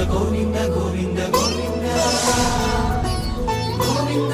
గోవింద గోవింద గోవింద గోవింద.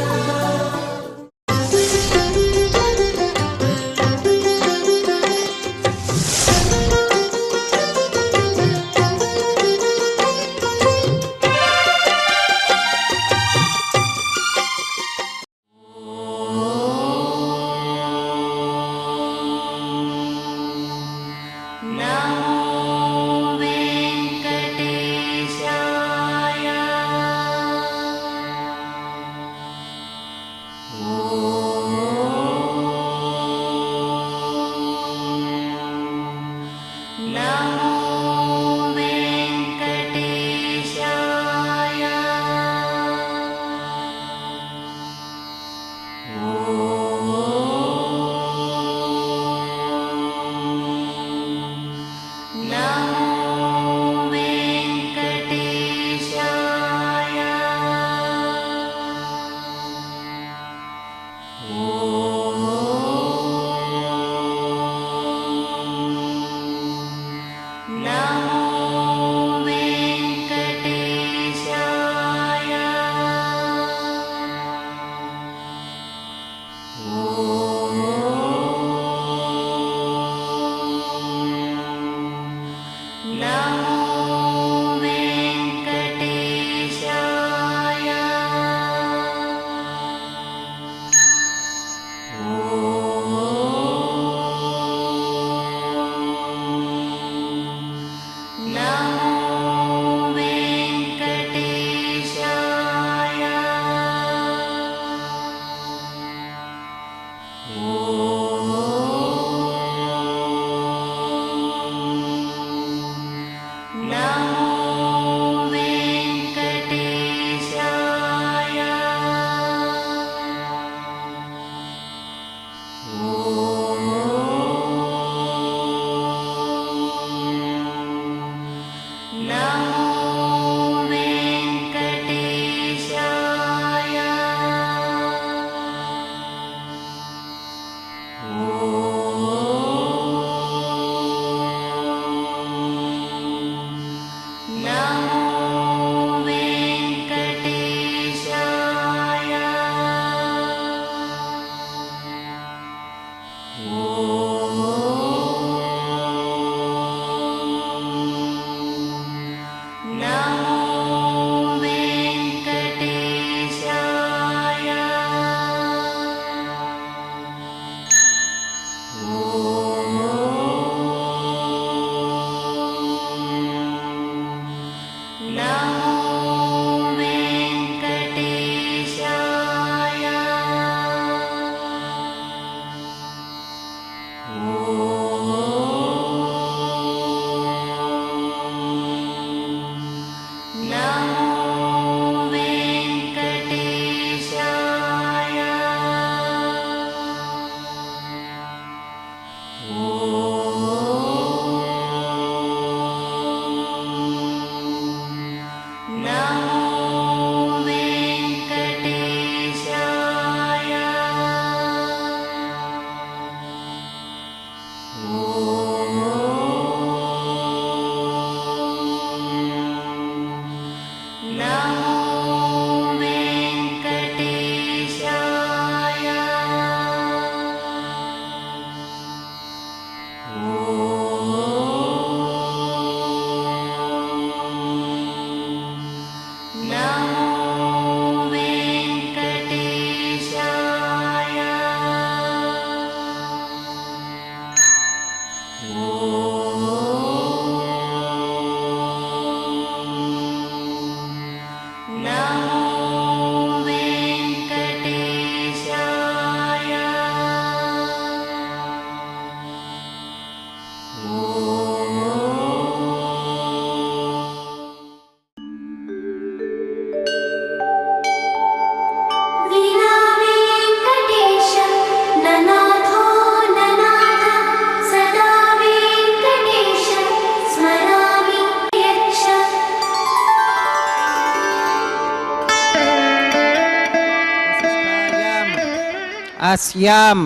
अस्यां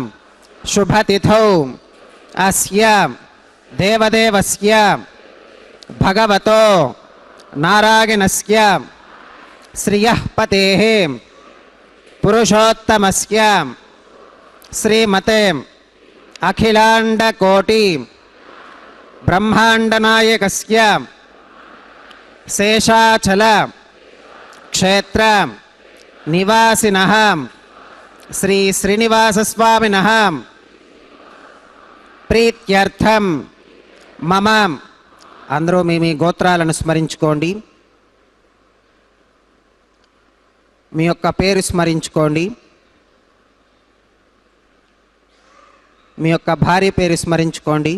शुभतिथौ अस्यां देवदेवस्य भगवतो నారాయణస్య శ్రియః పతేః పురుషోత్తమస్య శ్రీమతే అఖిలాండకోటి బ్రహ్మాండనాయకస్య శేషాచల క్షేత్ర నివాసినః శ్రీ శ్రీనివాసస్వామినః ప్రీత్యర్థం మమ అందరూ మీ గోత్రాలను స్మరించుకోండి. మీ యొక్క పేరు స్మరించుకోండి. మీ యొక్క భార్య పేరు స్మరించుకోండి.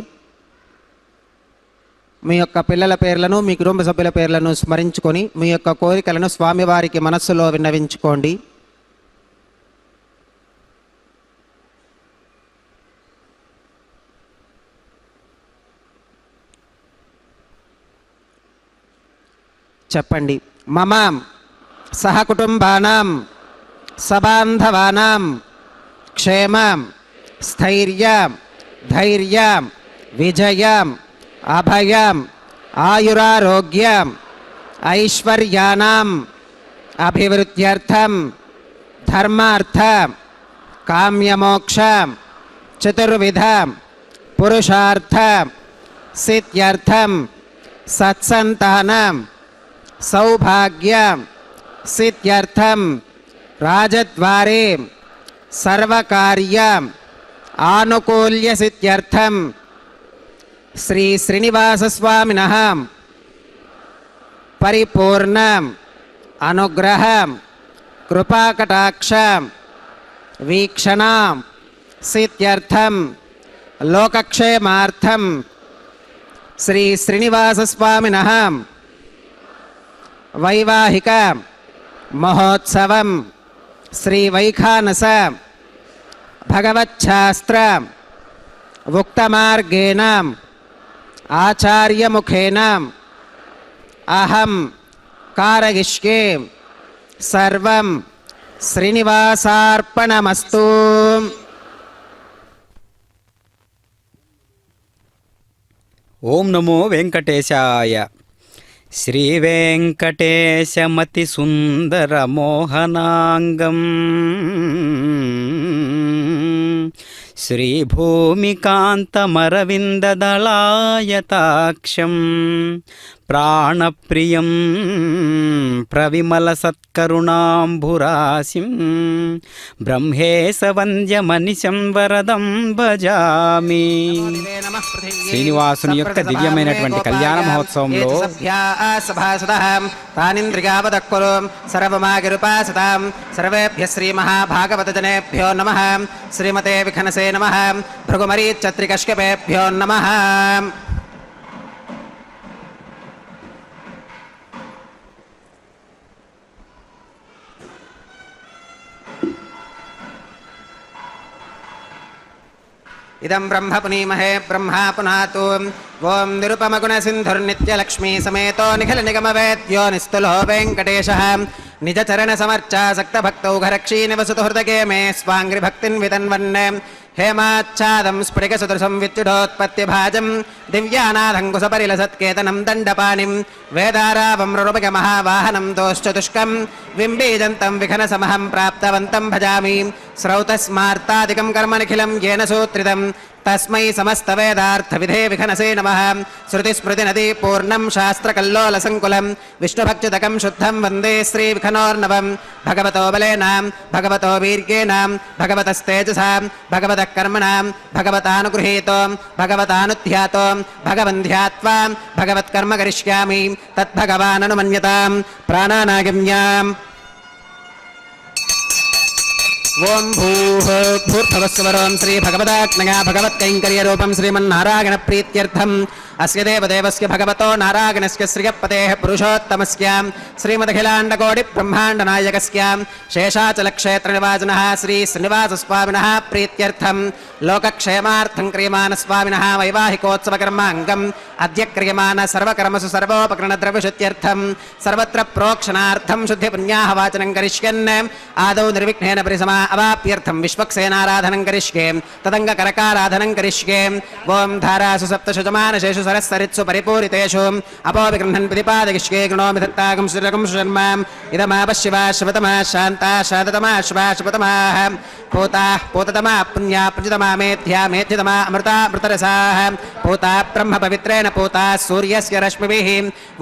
మీ యొక్క పిల్లల పేర్లను, మీ కుటుంబ సభ్యుల పేర్లను స్మరించుకొని మీ యొక్క కోరికలను స్వామివారికి మనస్సులో విన్నవించుకోండి. చెప్పండి. మమ సహకుటుంబానాం సబాంధవానాం క్షేమ స్థైర్య ధైర్య విజయ అభయ ఆయురారోగ్య ఐశ్వర్యానాం అభివృద్ధ్యర్థం ధర్మార్థ కామ్యమోక్ష చతుర్విధ పురుషార్థ సిద్ధ్యర్థం సత్సంతానం సౌభాగ్య సిద్ధ్యర్థం రాజద్వారే సర్వకార్య ఆనుకూల్య సిద్ధ్యర్థం శ్రీ శ్రీనివాసస్వామినః పరిపూర్ణ అనుగ్రహ కృపాకటాక్ష వీక్షణ సిద్ధ్యర్థం లోకక్షేమార్థం శ్రీ శ్రీనివాసస్వామినః వైవాహిక మహోత్సవం శ్రీ వైఖానస భగవచ్ఛాస్త్ర ఉక్తమార్గేణ ఆచార్యముఖేన అహం కారయిష్యే సర్వం శ్రీనివాసార్పణమస్తు. ఓం నమో వెంకటేశాయ. శ్రీవేంకటేశమతిసుందరమోహనాంగం శ్రీభూమికాంతమరవిందదళాయతాక్షం ప్రాణప్రియం ప్రవిమలసత్కరుణాంభురాశిం బ్రహ్మేశవంద్యమనిశం వరదం భజామి. శ్రీనివాసుని యొక్క దివ్యమైనటువంటి కళ్యాణ మహోత్సవంలో సర్వేభ్య శ్రీ మహాభాగవతజనేభ్యో నమః. శ్రీమతే విఘనసే నమః. భృగుమరీచత్రికశ్యపేభ్యో నమః. ఇదం బ్రహ్మ పునీమహే బ్రహ్మా పునాతు. ఓం నిరుపమగుణసింధుర్నిత్యలక్ష్మీ సమేతో నిఖిల నిగమవేద్యో నిస్తులో వెంకటేశః. నిజచరణ సమర్చాసక్తభక్తౌఘరక్షీ నివసతు హృదగే మే స్వాంగ్రిభక్తిన్ వితన్వన్నే. హేమాచ్ఛాదం స్ఫటికసదృశం విద్యుడోత్పత్తిభాజం దివ్యానాథంకుశపరిలసత్కేతనం దండపాణిం వేదారావం రురుపగ మహావాహనం దోశ్చతుష్కం వింబీజంతం విఘనసమహం ప్రాప్తవంతం భజామి. శ్రౌతస్మార్తాదికం కర్మనిఖిలం येन సూత్రితం తస్మై సమస్తవేదార్థవిధే విఘనసే నమః. శృతిస్మృతినదీ పూర్ణం శాస్త్రకల్లోలసంకులం విష్ణుభక్తిదకం శుద్ధం వందే శ్రీవిఘ్నోర్నవం. భగవతో బలేన భగవతో వీర్యేణ భగవతస్తేజసా భగవతః కర్మణాం భగవతానుగృహీతో భగవతానుధ్యాతో భగవన్ధ్యాత్వా భగవత్కర్మ కరిష్యామి తద్భగవాననుమన్యతాం. ప్రాణానాగమ్యాం. ఓం భూర్భువస్సువరోం శ్రీ భగవదాజ్ఞయా భగవత్కైంకర్యరూపం శ్రీమన్నారాయణ ప్రీత్యర్థం అస్య దేవదేవస్య భగవతో నారాయణస్య శ్రియపతేః పురుషోత్తమస్య శ్రీమదఖిలాండకోటి బ్రహ్మాండనాయకస్య శేషాచలక్షేత్రనివాసినః శ్రీ శ్రీనివాసస్వామినः ప్రీత్యర్థం లోకక్షేమార్థం క్రియమానస్వామినः వైవాహికోత్సవకర్మాంగం అద్య క్రియమాన సర్వకర్మసు సర్వోపకరణద్రవ్యశుద్ధ్యర్థం సర్వత్ర ప్రోక్షణార్థం శుద్ధిపుణ్యాహవాచనం కరిష్యన్ ఆదౌ నిర్విఘ్నేన పరిసమాప్తిం अवाप्यर्थं विश्वक्सेनाराधनं करिष्ये तदङ्गकरकाराधनं करिष्ये ॐ धारासु सप्तशतमानशेषु सरस्सरित्सु परिपूरितेषु अपो विगृह्णन् प्रतिपादयिष्ये गृणोमि दत्तागं सुरगं शर्मा इदमापशिवा शिवतमा शान्ता शान्ततमा शिवा शिवतमाः पूताः पूततमा पुण्या प्रजितमा मेध्या मेध्यतमा अमृता मृतरसाः पूता ब्रह्म पवित्रेण पूता सूर्यस्य रश्मिभिः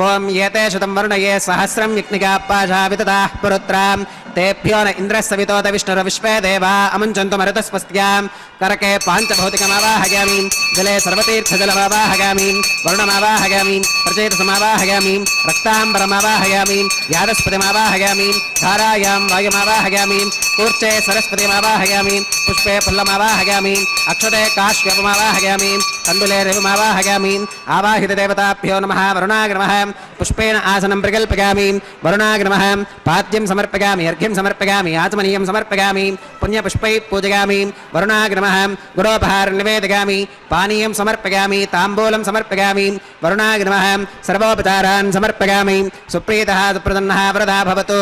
ॐ एते शतं वर्णये सहस्रं यज्ञिका पाशा वितताः पुरुत्रां तेभ्यो न इन्द्रस्सवितोत विष्णुर्विश्वे देवा अमुञ्चन्तु मरुतस्वस्त्यां करके पाञ्चभौतिकमावाहयामि जले सर्वतीर्थजलमावाहयामि वरुणमावाहयामि प्रचेतसमावाहयामि रक्ताम्बरमावाहयामि यादस्पतिमावाहयामि धारायां वायुमावाहयामि कूर्चे सरस्वतीमावाहयामि पुष्पे फुल्लमावाहयामि अक्षते काश्यपमावाहयामि तण्डुले रविमावाहयामि आवाहितदेवताभ्यो नमः वरुणाय नमः पुष्पेण आसनं प्रकल्पयामि वरुणाय नमः पाद्यं समर्पयामि अर्घ्यं समर्पयामि आचमनीयं समर्पयामि पुण्यपुष्पैः पूजयामि वरुणाय नमः गुडोपहारं निवेदयामि पानीयं समर्पयामि ताम्बूलं समर्पयामि वरुणाय नमः सर्वोपचारान् समर्पयामि सुप्रीतः सुप्रसन्नः वरदा भवतु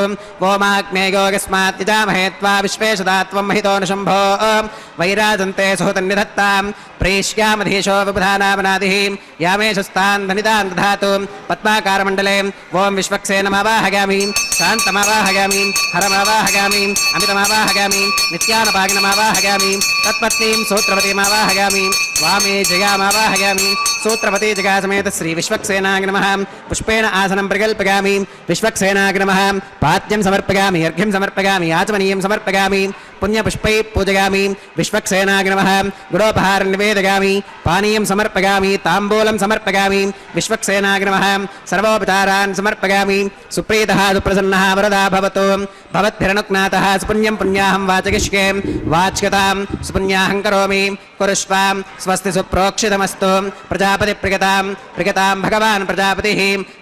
ओमाग्नेयो यस्मात् यजामहे त्वा विश्वेशदा त्वं महितो न शम्भो वैराजन्ते सुहृतन्निधत्तां प्रेष्यामधीशो विबुधानामनादिः यामेशस्तान् धनितान् दधातु पद्माकारमण्डले ॐ विश्वक्सेनमावाहयामि शान्तमावाहयामि हरमावाहयामि अमितमावाहयामि नित्यानपागिनमावाहयामि तत्पत्नीं सूत्रवतीमावाहयामि वामे जयामावाहयामि सूत्रवती जगा समेत श्री विश्वक्सेनाय नमः पुष्पेण आसनं प्रकल्पयामि विश्वक्सेनाय नमः पाद्यं समर्पयामि अर्घ्यं समर्पयामि आचमनीयं समर्पयामि पुण्यपुष्पैः पूजयामि विश्वक्सेनाय नमः गुडोपहारं निवेदयामि पानीयं समर्पयामि ताम्बूलं समर्पयामि विश्वक्सेनाय नमः सर्वोपचारान् समर्पयामि सुप्रीतः सुप्रसन्नः वरदा भवतु भवद्भिरनुज्ञातः सुपुण्यं पुण्याहं वाचयिष्ये वाच्यतां सुपुण्याहं करोमि कुरुष्वां स्वस्ति सुप्रोक्षितमस्तु प्रजापतिप्रियतां प्रियतां भगवान् प्रजापतिः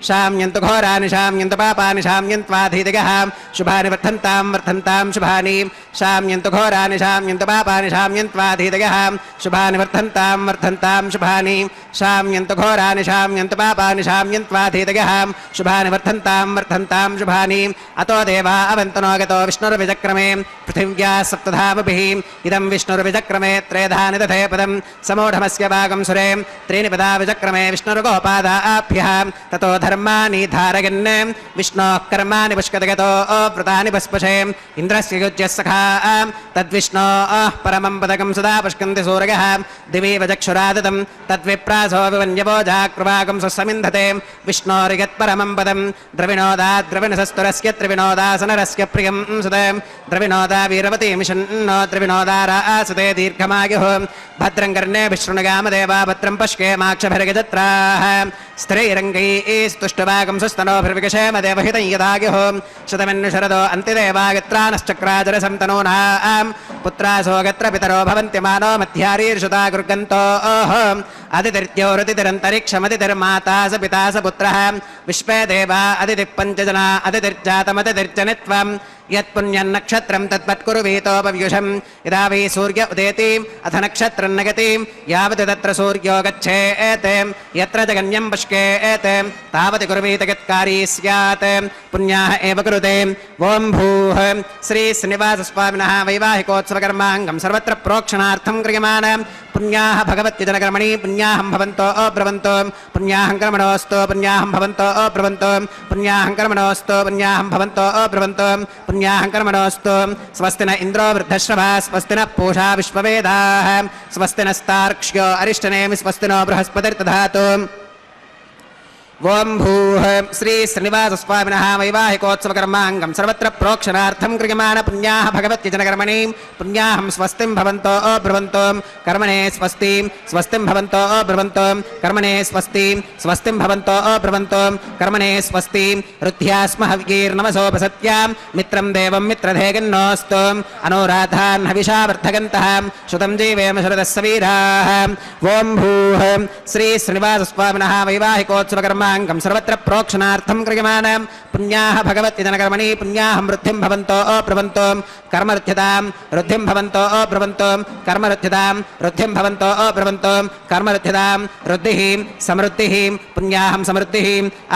शाम्यन्तु घोरानि शाम्यन्तु पापानि शाम्यन्त्वाधीतिगः शुभानि वर्धन्तां वर्धन्तां शुभानि शाम्यन्तु घोरानि शाम्यन्तु पापानि शाम्यन्त्वाधीतिगः शुभानि वर्धन्तां वर्धन्तां शुभानि शाम्यन्तु घोरानि शाम्यन्तु पापानि शाम्यन्त्वाधीतिगः शुभानि वर्धन्तां वर्धन्तां शुभानि अतो देवा अवन्तनो गतो विष्णुर्विचक्रमे पृथिव्या सप्तधामभिः इदं विष्णुर्विचक्रमे त्रेधानि दधे पदं समूढमस्य भागं सुरे त्रीणि पदा विचक्रमे विष्णुर्गोपादाभ्यः ततो धर्माणि धारयन् विष्णोः कर्माणि पुष्कतगतो व्रतानि पस्पशे इन्द्रस्य युज्यः सखा तद्विष्णोः परमं पदकं सदा पुष्कन्ति सूरयः दिवि वचक्षुरादतं तद्विप्रासो विवन्यवोजाकृवाकं स्वसमिन्धते विष्णोर्यत्परमं पदं द्रविणोदाद्रविणसस्तुरस्य त्रिविणोदासनरस्य प्रियं सुते द्रविणोदा वीरवती मिषन्नो त्रिविणोदारासते दीर्घमायुः भद्रं कर्णेभिः शृणुयामदेवा भद्रं पश्येमाक्षभिर्गजत्राः स्त्रीरङ्गैस्तुष्टभागं सुस्तनोभिर्विकषेम देवहितं यदायुः शतमन्युशरदो अन्तिदेवागत्रानश्चक्राजरसं तनूनां पुत्रासो गत्र पितरो भवन्ति मानो मध्यारीर्षुता गुर्गन्तोः अदितिर्द्योरतितिरन्तरिक्षमदितिर्माता स पिता स पुत्रः विश्वे देवा अदितिः पञ्चजना अदितिर्जातमदितिर्जनित्वं यत्पुण्यन्नक्षत्रं तत्पत्कुरुवीतोपव्युषं यदा वै सूर्य उदेति अथ नक्षत्रं नगति यावत् तत्र सूर्यो गच्छेत् यत्र जगन्यं पुष्केत् तावत् कुर्वीत यत्कारी स्यात् पुण्याः एव कुरुते ॐ भूः श्री श्रीनिवासस्वामिनः वैवाहिकोत्सवकर्माङ्गं सर्वत्र प्रोक्षणार्थं क्रियमाणं पुण्याः भगवत्यजनकर्मणि पुण्याहं भवन्तो अब्रवन्तो पुण्याहं कर्मणोऽस्तु पुण्याहं भवन्तो अब्रवन्तो पुण्याहं कर्मणोऽस्तु पुण्याहं भवन्तो अब्रवन्तो पुण्याहं कर्मणोऽस्तु स्वस्ति न इन्द्रो वृद्धश्रवा स्वस्ति न पूषा विश्ववेदाः स्वस्ति नस्तार्क्ष्यो अरिष्टनेमि स्वस्ति नो बृहस्पतिर्दधातु ओम भूः श्री श्रीनिवासस्वामिनः वैवाहिकोत्सवकर्माङ्गं सर्वत्र प्रोक्षणार्थं क्रियमाण पुण्याः भगवत्यजनकर्मणि पुण्याहं स्वस्तिं भवन्तो अब्रवन्तो कर्मणे स्वस्ति स्वस्तिं भवन्तो अब्रवन्तो कर्मणे स्वस्ति स्वस्तिं भवन्तो अब्रवन्तो कर्मणे स्वस्ति रुद्ध्यास्म हव्यैर्नमसोपसत्यां मित्रं देवं मित्रधेगन्नोऽस्तु अनुराधान् हविषा वर्धगन्तः श्रुतं जीवेम शरदः सवीराः ओम भूः श्री श्रीनिवासस्वामिनः वैवाहिकोत्सवकर्मा పవమాంగం సర్వత్ర ప్రోక్షణార్థం క్రియమాణం పుణ్యాః భగవతి జనకర్మణి పుణ్యాః వృద్ధిం భవంతో బ్రువంతో కర్మరుధ్యతాం వృద్ధిం భవంతో బ్రువంతో కర్మరుధ్యతాం వృద్ధిం భవంతో బ్రువంతో కర్మరుధ్యతాం వృద్ధిః సమృద్ధిః పుణ్యాహం సమృద్ధిః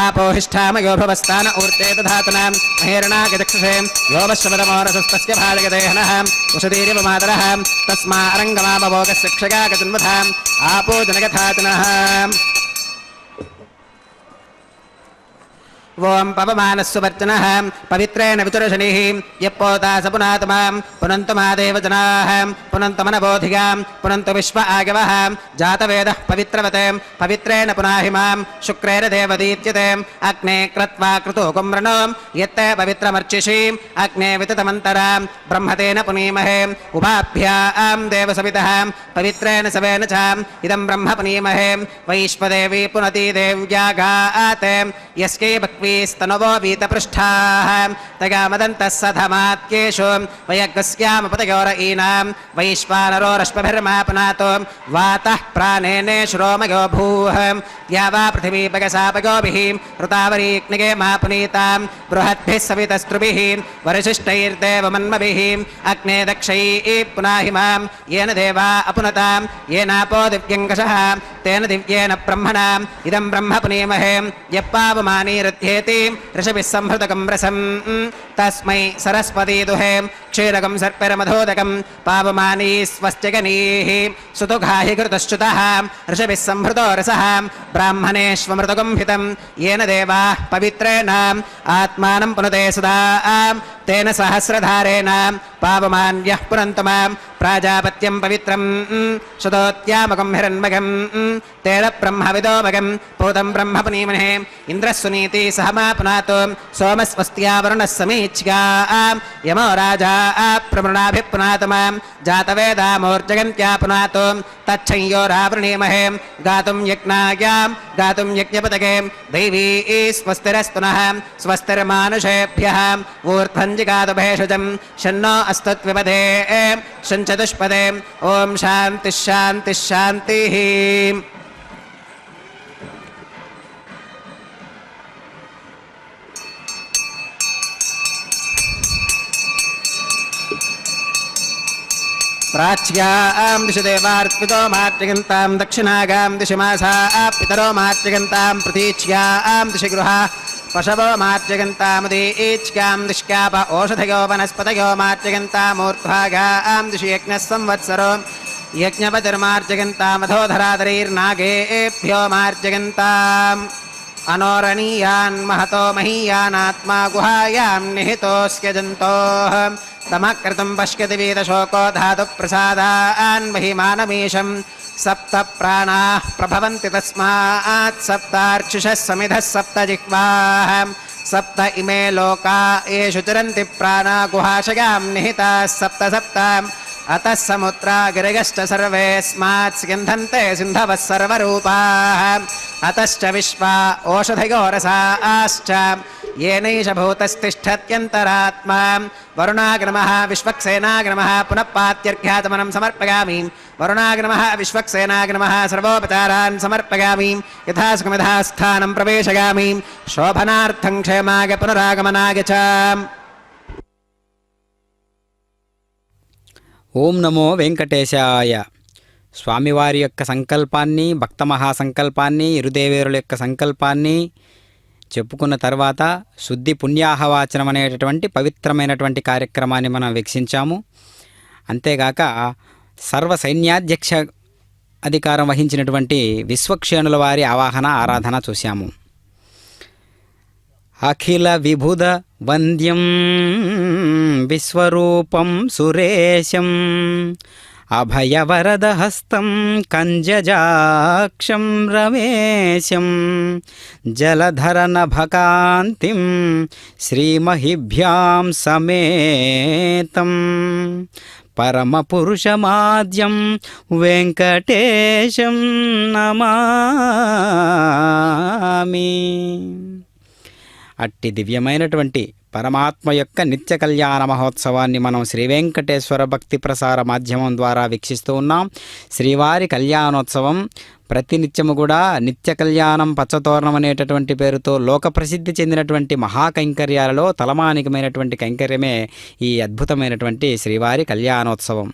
ఆపోహిష్ఠామయో భవస్థాన ఊర్తే దధాతనాం మహేరణాగచక్షుషే యోవశ్రవదమోరసస్తస్య భాజగదేహనః ఉషదీరివ మాతరః తస్మా అరంగమామవోగస్య క్షగాగజన్మధాం ఆపో జనగధాతనః ఓం పవమానస్సువర్చనః పవిత్రేణ వితురశనిః యప్పోతా స పునాతమాం పునంతు మాదేవ జనాః పునంతు మనబోధిగాం పునంతు విశ్వ ఆగవః జాతవేదః పవిత్రవతే పవిత్రేణ పునాహిమాం శుక్రేణ దేవదీత్యతే అగ్నే క్రత్వా క్రతో కుమ్రణో యత్తే పవిత్రమర్చిషి అగ్నే వితతమంతరాం బ్రహ్మతేన పునీమహే ఉభాభ్యాం దేవసవితః పవిత్రేణ సవేన చ ఇదం బ్రహ్మ పునీమహే వైశ్వదేవి పునతి దేవ్యాగాతే యస్కై స్తనవో వీతపృష్ఠాః తగామదంతః సధమాత్యేషు వయగ్గస్యామపతయోరయీనాం వైశ్వానరో రశ్మిభిర్మా పునాతో వాతః ప్రాణేనే శ్రోమయో భూః ద్యావా పృథివీ పగసాపయోభిः ఋతావరీగ్నిగే మా పునీతాం బృహద్భిः సవితస్త్రుభిः వరిశిష్టైర్దేవమన్మభిः అగ్నే దక్షైः పునాహిమాం येन देवा अपुनतां येनापो दिव्यङ्कषः तेन दिव्येन ब्रह्मणा इदं ब्रह्म पुनीमहे यप्पावमानीरुध्येति ऋषभिः संहृतकं रसं तस्मै सरस्वती दुहे क्षीरकं सर्पिरमधोदकं पावमानी स्वस्त्यगनीः सुतुघाहि कृतश्च्युतः ऋषभिः संहृतो रसः ब्राह्मणेष्वमृतकं हितं येन देवाः पवित्रेण आत्मानं पुनते सदा तेन सहस्रधारेण पावमान्यः पुनन्तु मां प्राजापत्यं पवित्रं शतोत्यामकं हिरण्मकं तेन ब्रह्मविदोमकं पूतं ब्रह्म पुनीमहे इन्द्रः सुनीति सह मा पुनातो सोमस्वस्त्या वरुणः समीच्या यमो राजा प्रमृणाभिः पुनातु मां जातवेदामोर्जगन्त्या पुनातो तच्छंयोरावृणीमहे गातुं यज्ञायां गातुं यज्ञपतके दैवी स्वस्तिरस्तु नः स्वस्तिर्मानुषेभ्यः ऊर्ध्वञ्जिगातु भेषजं शन्नो अस्तुत्विपदे शञ्चतुष्पदे ॐ शान्तिः शान्तिः शान्तिः प्राच्यां दिशि देवार्पितो मातृगन्तां दक्षिणागां दिशि मासाः पितरो मातृगन्तां प्रतीच्यां दिशि गृहाः पशवो मातृगन्तामुदीच्यां दिश्काप ओषधयो वनस्पतयो मातृगन्तामूर्ध्वागां दिशि यज्ञः संवत्सरो यज्ञपतिर्मार्जगन्तामधोधरादरैर्नागेभ्यो मार्जगन्ताम् अनोरणीयान् महतो महीयानात्मा गुहायां निहितोऽस्य जन्तोः तमकृतं पश्यति वीतशोको धातुप्रसादान् महिमानमीशं सप्त प्राणाः प्रभवन्ति तस्मात् सप्तार्चिषः समिधः सप्त जिह्वाः सप्त इमे लोका येषु चरन्ति प्राणा गुहाशयां निहिताः सप्त सप्त अतः समुद्रा गिरयश्च सर्वेऽस्मात् स्यन्धन्ते सिन्धवः सर्वरूपाः अतश्च विश्वा ओषधयो रसाश्च येनैष भूतस्तिष्ठत्यन्तरात्मा वरुणाग्नमः विश्वक्सेनाग्नमः पुनः पात्यर्घ्यातमनं समर्पयामि वरुणाग्नमः विश्वक्सेनाग्नमः सर्वोपचारान् समर्पयामि यथासुखमिधा स्थानं प्रवेशयामि शोभनार्थं क्षेमाय पुनरागमनाय च ఓం నమో వెంకటేశాయ. స్వామివారి యొక్క సంకల్పాన్ని, భక్త మహాసంకల్పాన్ని, ఇరుదేవేరుల యొక్క సంకల్పాన్ని చెప్పుకున్న తర్వాత శుద్ధి పుణ్యాహవాచనం అనేటటువంటి పవిత్రమైనటువంటి కార్యక్రమాన్ని మనం వీక్షించాము. అంతేగాక సర్వ సైన్యాధ్యక్ష అధికారం వహించినటువంటి విశ్వక్షేణుల వారి ఆవాహన ఆరాధన చూశాము. అఖిల విభుద వంద్యం విశ్వరూపం సురేశం అభయవరదహస్తం కంజజాక్షం రమేశం జలధరనభకాంతిం శ్రీమహిభ్యాం సమేతం పరమపురుషమాద్యం వెంకటేశం నమామి. అట్టి దివ్యమైనటువంటి పరమాత్మ యొక్క నిత్య కళ్యాణ మహోత్సవాన్ని మనం శ్రీ వెంకటేశ్వర భక్తి ప్రసార మాధ్యమం ద్వారా వీక్షిస్తూ ఉన్నాం. శ్రీవారి కళ్యాణోత్సవం ప్రతినిత్యము కూడా నిత్య కళ్యాణం పచ్చతోరణం అనేటటువంటి పేరుతో లోక ప్రసిద్ధి చెందినటువంటి మహాకైంకర్యాలలో తలమానికమైనటువంటి కైంకర్యమే ఈ అద్భుతమైనటువంటి శ్రీవారి కళ్యాణోత్సవం.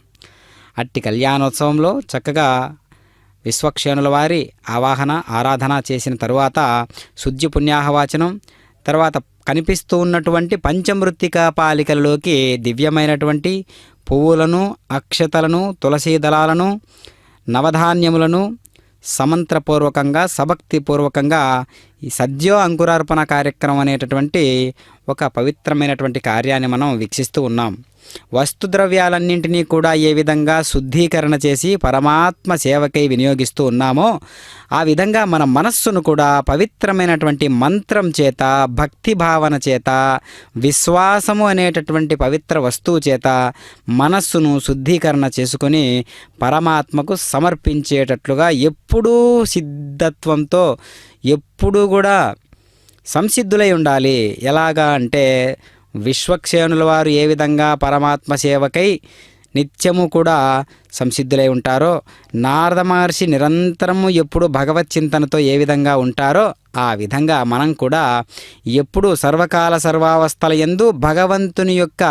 అట్టి కళ్యాణోత్సవంలో చక్కగా విశ్వక్షేణుల వారి ఆవాహన ఆరాధన చేసిన తరువాత శుద్ధి పుణ్యాహవాచనం, తర్వాత కనిపిస్తూ ఉన్నటువంటి పంచమృత్తికా పాలికలలోకి దివ్యమైనటువంటి పువ్వులను, అక్షతలను, తులసీ దళాలను, నవధాన్యములను సమంత్రపూర్వకంగా సభక్తిపూర్వకంగా ఈ సద్యో అంకురార్పణ కార్యక్రమం అనేటటువంటి ఒక పవిత్రమైనటువంటి కార్యాన్ని మనం వీక్షిస్తూ ఉన్నాం. వస్తుద్రవ్యాలన్నింటినీ కూడా ఏ విధంగా శుద్ధీకరణ చేసి పరమాత్మ సేవకై వినియోగిస్తూ ఉన్నామో ఆ విధంగా మన మనస్సును కూడా పవిత్రమైనటువంటి మంత్రం చేత, భక్తి భావన చేత, విశ్వాసము అనేటటువంటి పవిత్ర వస్తువు చేత మనస్సును శుద్ధీకరణ చేసుకొని పరమాత్మకు సమర్పించేటట్లుగా ఎప్పుడూ సిద్ధత్వంతో ఎప్పుడూ కూడా సంసిద్ధులై ఉండాలి. ఎలాగా అంటే విశ్వక్షేణుల వారు ఏ విధంగా పరమాత్మ సేవకై నిత్యము కూడా సంసిద్ధులై ఉంటారో, నారద మహర్షి నిరంతరము ఎప్పుడు భగవత్ చింతనతో ఏ విధంగా ఉంటారో ఆ విధంగా మనం కూడా ఎప్పుడు సర్వకాల సర్వావస్థల యందు భగవంతుని యొక్క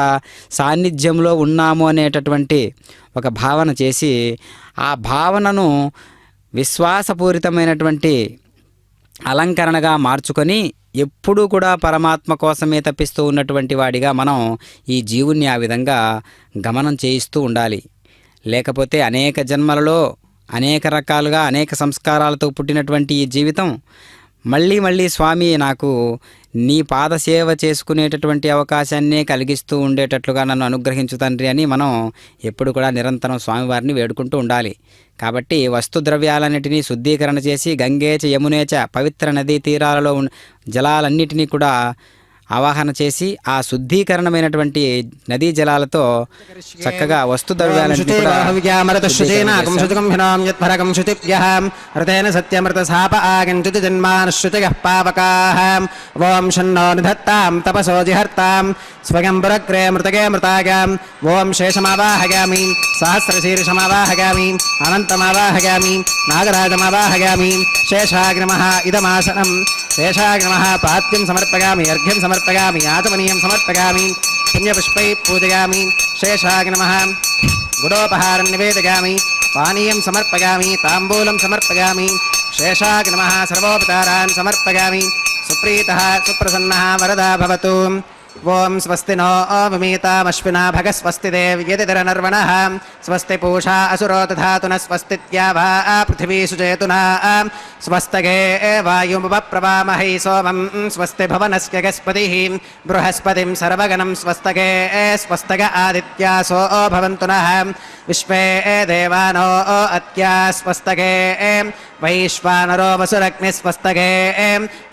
సాన్నిధ్యంలో ఉన్నాము అనేటటువంటి ఒక భావన చేసి ఆ భావనను విశ్వాసపూరితమైనటువంటి అలంకరణగా మార్చుకొని ఎప్పుడూ కూడా పరమాత్మ కోసమే తప్పిస్తూ ఉన్నటువంటి వాడిగా మనం ఈ జీవుణ్ణి ఆ విధంగా గమనం చేయిస్తూ ఉండాలి. లేకపోతే అనేక జన్మలలో అనేక రకాలుగా అనేక సంస్కారాలతో పుట్టినటువంటి ఈ జీవితం మళ్ళీ స్వామి నాకు నీ పాదసేవ చేసుకునేటటువంటి అవకాశాన్నే కలిగిస్తూ ఉండేటట్లుగా నన్ను అనుగ్రహించు తండ్రి అని మనం ఎప్పుడు కూడా నిరంతరం స్వామివారిని వేడుకుంటూ ఉండాలి. కాబట్టి వస్తుద్రవ్యాలన్నిటినీ శుద్ధీకరణ చేసి గంగేచ యమునేచ పవిత్ర నదీ తీరాలలో జలాలన్నిటినీ కూడా ఆవాహన చేసి ఆ శుద్ధీకరణమైనటువంటి నదీ జలాలతో చక్కగా వస్తుద్రవ్యాలన్నిటినీ ఓం షన్నో నిధత్తాం తపసో జిహర్తాం స్వయం పురగ్రే మృతగే మృతాగాం ఓం శేషమావాహయామి సహస్రశీర్షమావాహయామి అనంతమావాహయామి నాగరాజమావాహయామి శేషాగ్నిమః ఇదమాసనం శేషాగ్నిమః పాత్యం సమర్పయామి అర్ఘ్యం సమర్పయామి ఆచమనీయం సమర్పయామి పుణ్యపుష్పై పూజయామి శేషాగ్నిమః గుడోపహారం నివేదయామి పానీయం సమర్పయామి తాంబూలం సమర్పయామి శేషాగ్నిమః సర్వోపచారాన్ సమర్పయామి సుప్రీతః సుప్రసన్నः వరదా భవతు. ఓం స్వస్తి నో విమీతామశ్వినా భగ స్వస్తి దేవ్యతిరనర్వణః స్వస్తి పూషా అసురో దధాతు న స్వస్తిత్యావా పృథివీ సుచేతునా స్వస్తగే వాయుముపప్రవామహై సోమం స్వస్తి భవనస్య గస్పతిః బృహస్పతిం సర్వగణం స్వస్తగే స్వస్తగ ఆదిత్యాసో భవంతు నః విశ్వే దేవానో అత్యా స్వస్తగే వైశ్వానరో వసురగ్ని స్వస్తగే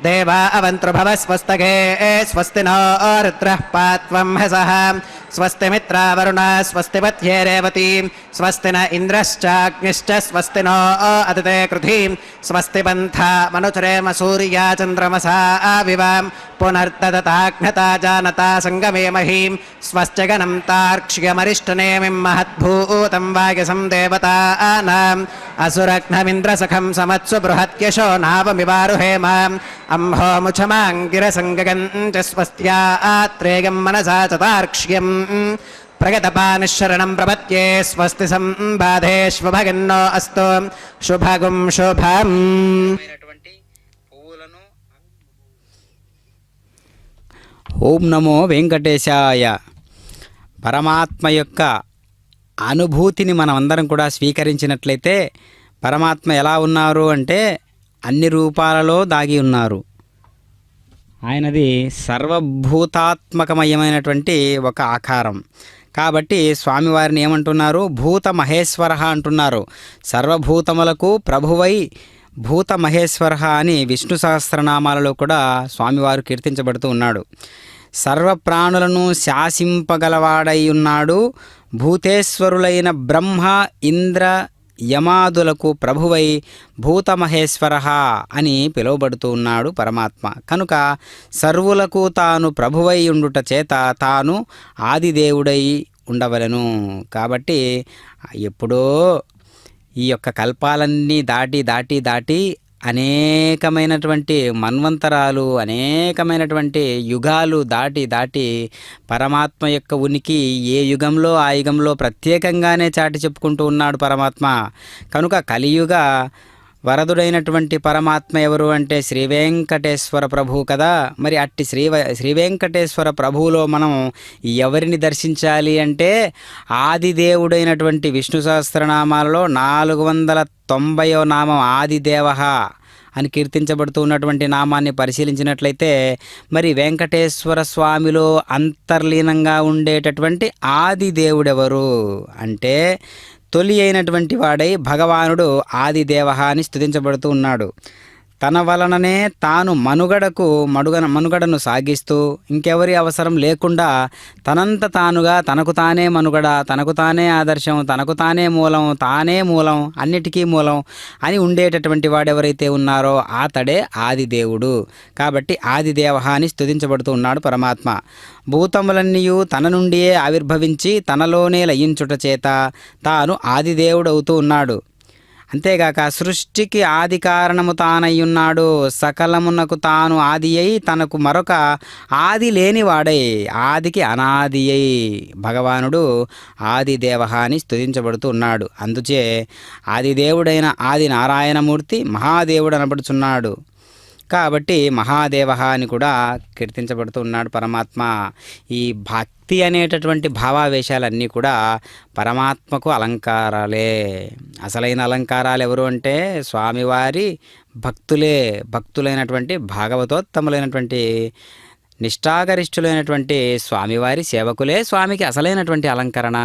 దేవా అవంతృభవ స్వస్తగే స్వస్తి నో రుద్రః పాత్వం హసః స్వస్తి మిత్రావరుణ స్వస్తి పత్యే రేవతి స్వస్తి న ఇంద్రశ్చాగ్నిశ్చ స్వస్తి నో అదితే కృధి స్వస్తి పంథా మనుచరేమ సూర్యా చంద్రమసా వివాం పునర్దదతాఘ్నతా జానతా సంగమే మహీం స్వశ్చగనం తార్క్ష్యమరిష్టనేమిం మహద్భూతం వాయసం దేవతానాం అసురఘ్నమింద్రసఖం సమత్సు బృహత్యశో నావమివారుహేమ అంహోముచమాంగిరసంగగంచ స్వస్త్యా ఆత్రేయం మనసా చతార్క్ష్యం ప్రగతపానిశరణం ప్రపత్యే స్వస్తి సంబాధేష్వభగన్నో అస్తు శుభగుం శుభం. ఓం నమో వెంకటేశాయ. పరమాత్మ యొక్క అనుభూతిని మనం అందరం కూడా స్వీకరించినట్లయితే పరమాత్మ ఎలా ఉన్నారు అంటే అన్ని రూపాలలో దాగి ఉన్నారు. ఆయనది సర్వభూతాత్మకమయమైనటువంటి ఒక ఆకారం. కాబట్టి స్వామివారిని ఏమంటున్నారు? భూత మహేశ్వర అంటున్నారు. సర్వభూతములకు ప్రభువై భూత మహేశ్వర అని విష్ణు సహస్రనామాలలో కూడా స్వామివారు కీర్తించబడుతూ ఉన్నాడు. సర్వప్రాణులను శాసింపగలవాడై ఉన్నాడు. భూతేశ్వరులైన బ్రహ్మ, ఇంద్ర, యమాదులకు ప్రభువై భూతమహేశ్వర అని పిలువబడుతూ ఉన్నాడు పరమాత్మ. కనుక సర్వులకు తాను ప్రభువై ఉండుట చేత తాను ఆదిదేవుడై ఉండవలెను. కాబట్టి ఎప్పుడో ఈ యొక్క కల్పాలన్నీ దాటి అనేకమైనటువంటి మన్వంతరాలు, అనేకమైనటువంటి యుగాలు దాటి పరమాత్మ యొక్క ఉనికి ఏ యుగంలో ఆ యుగంలో ప్రత్యేకంగానే చాటి చెప్పుకుంటూ ఉన్నాడు పరమాత్మ. కనుక కలియుగ వరదుడైనటువంటి పరమాత్మ ఎవరు అంటే శ్రీ వెంకటేశ్వర ప్రభువు కదా. మరి అట్టి శ్రీ వెంకటేశ్వర ప్రభువులో మనం ఎవరిని దర్శించాలి అంటే ఆదిదేవుడైనటువంటి విష్ణు సహస్రనామాలలో 490వ నామం ఆదిదేవ అని కీర్తించబడుతూ ఉన్నటువంటి నామాన్ని పరిశీలించినట్లయితే మరి వెంకటేశ్వర స్వామిలో అంతర్లీనంగా ఉండేటటువంటి ఆదిదేవుడెవరు అంటే తొలి అయినటువంటి వాడై భగవానుడు ఆదిదేవ అని స్తుతించబడుతూ ఉన్నాడు. తన వలననే తాను మనుగడను సాగిస్తూ ఇంకెవరి అవసరం లేకుండా తనంత తానుగా తనకు తానే మనుగడ, తనకు తానే ఆదర్శం, తనకు తానే మూలం, తానే మూలం, అన్నిటికీ మూలం అని ఉండేటటువంటి వాడెవరైతే ఉన్నారో అతడే ఆదిదేవుడు. కాబట్టి ఆదిదేవ అని స్తుతించబడుతూ ఉన్నాడు పరమాత్మ. భూతములన్నీయు తన నుండియే ఆవిర్భవించి తనలోనే లయించుట చేత తాను ఆదిదేవుడవుతూ ఉన్నాడు. అంతేగాక సృష్టికి ఆది కారణము తానయ్యున్నాడు. సకలమునకు తాను ఆది అయి తనకు మరొక ఆది లేనివాడై ఆదికి అనాది అయి భగవానుడు ఆదిదేవ అని స్తుతించబడుతూ ఉన్నాడు. అందుచే ఆదిదేవుడైన ఆది నారాయణమూర్తి మహాదేవుడు అనబడుచున్నాడు. కాబట్టి మహాదేవ అని కూడా కీర్తించబడుతూ ఉన్నాడు పరమాత్మ. ఈ భక్తి అనేటటువంటి భావావేశాలన్నీ కూడా పరమాత్మకు అలంకారాలే. అసలైన అలంకారాలు ఎవరు అంటే స్వామివారి భక్తులైనటువంటి భాగవతోత్తములైనటువంటి నిష్ఠాగరిష్ఠులైనటువంటి స్వామివారి సేవకులే స్వామికి అసలైనటువంటి అలంకరణ.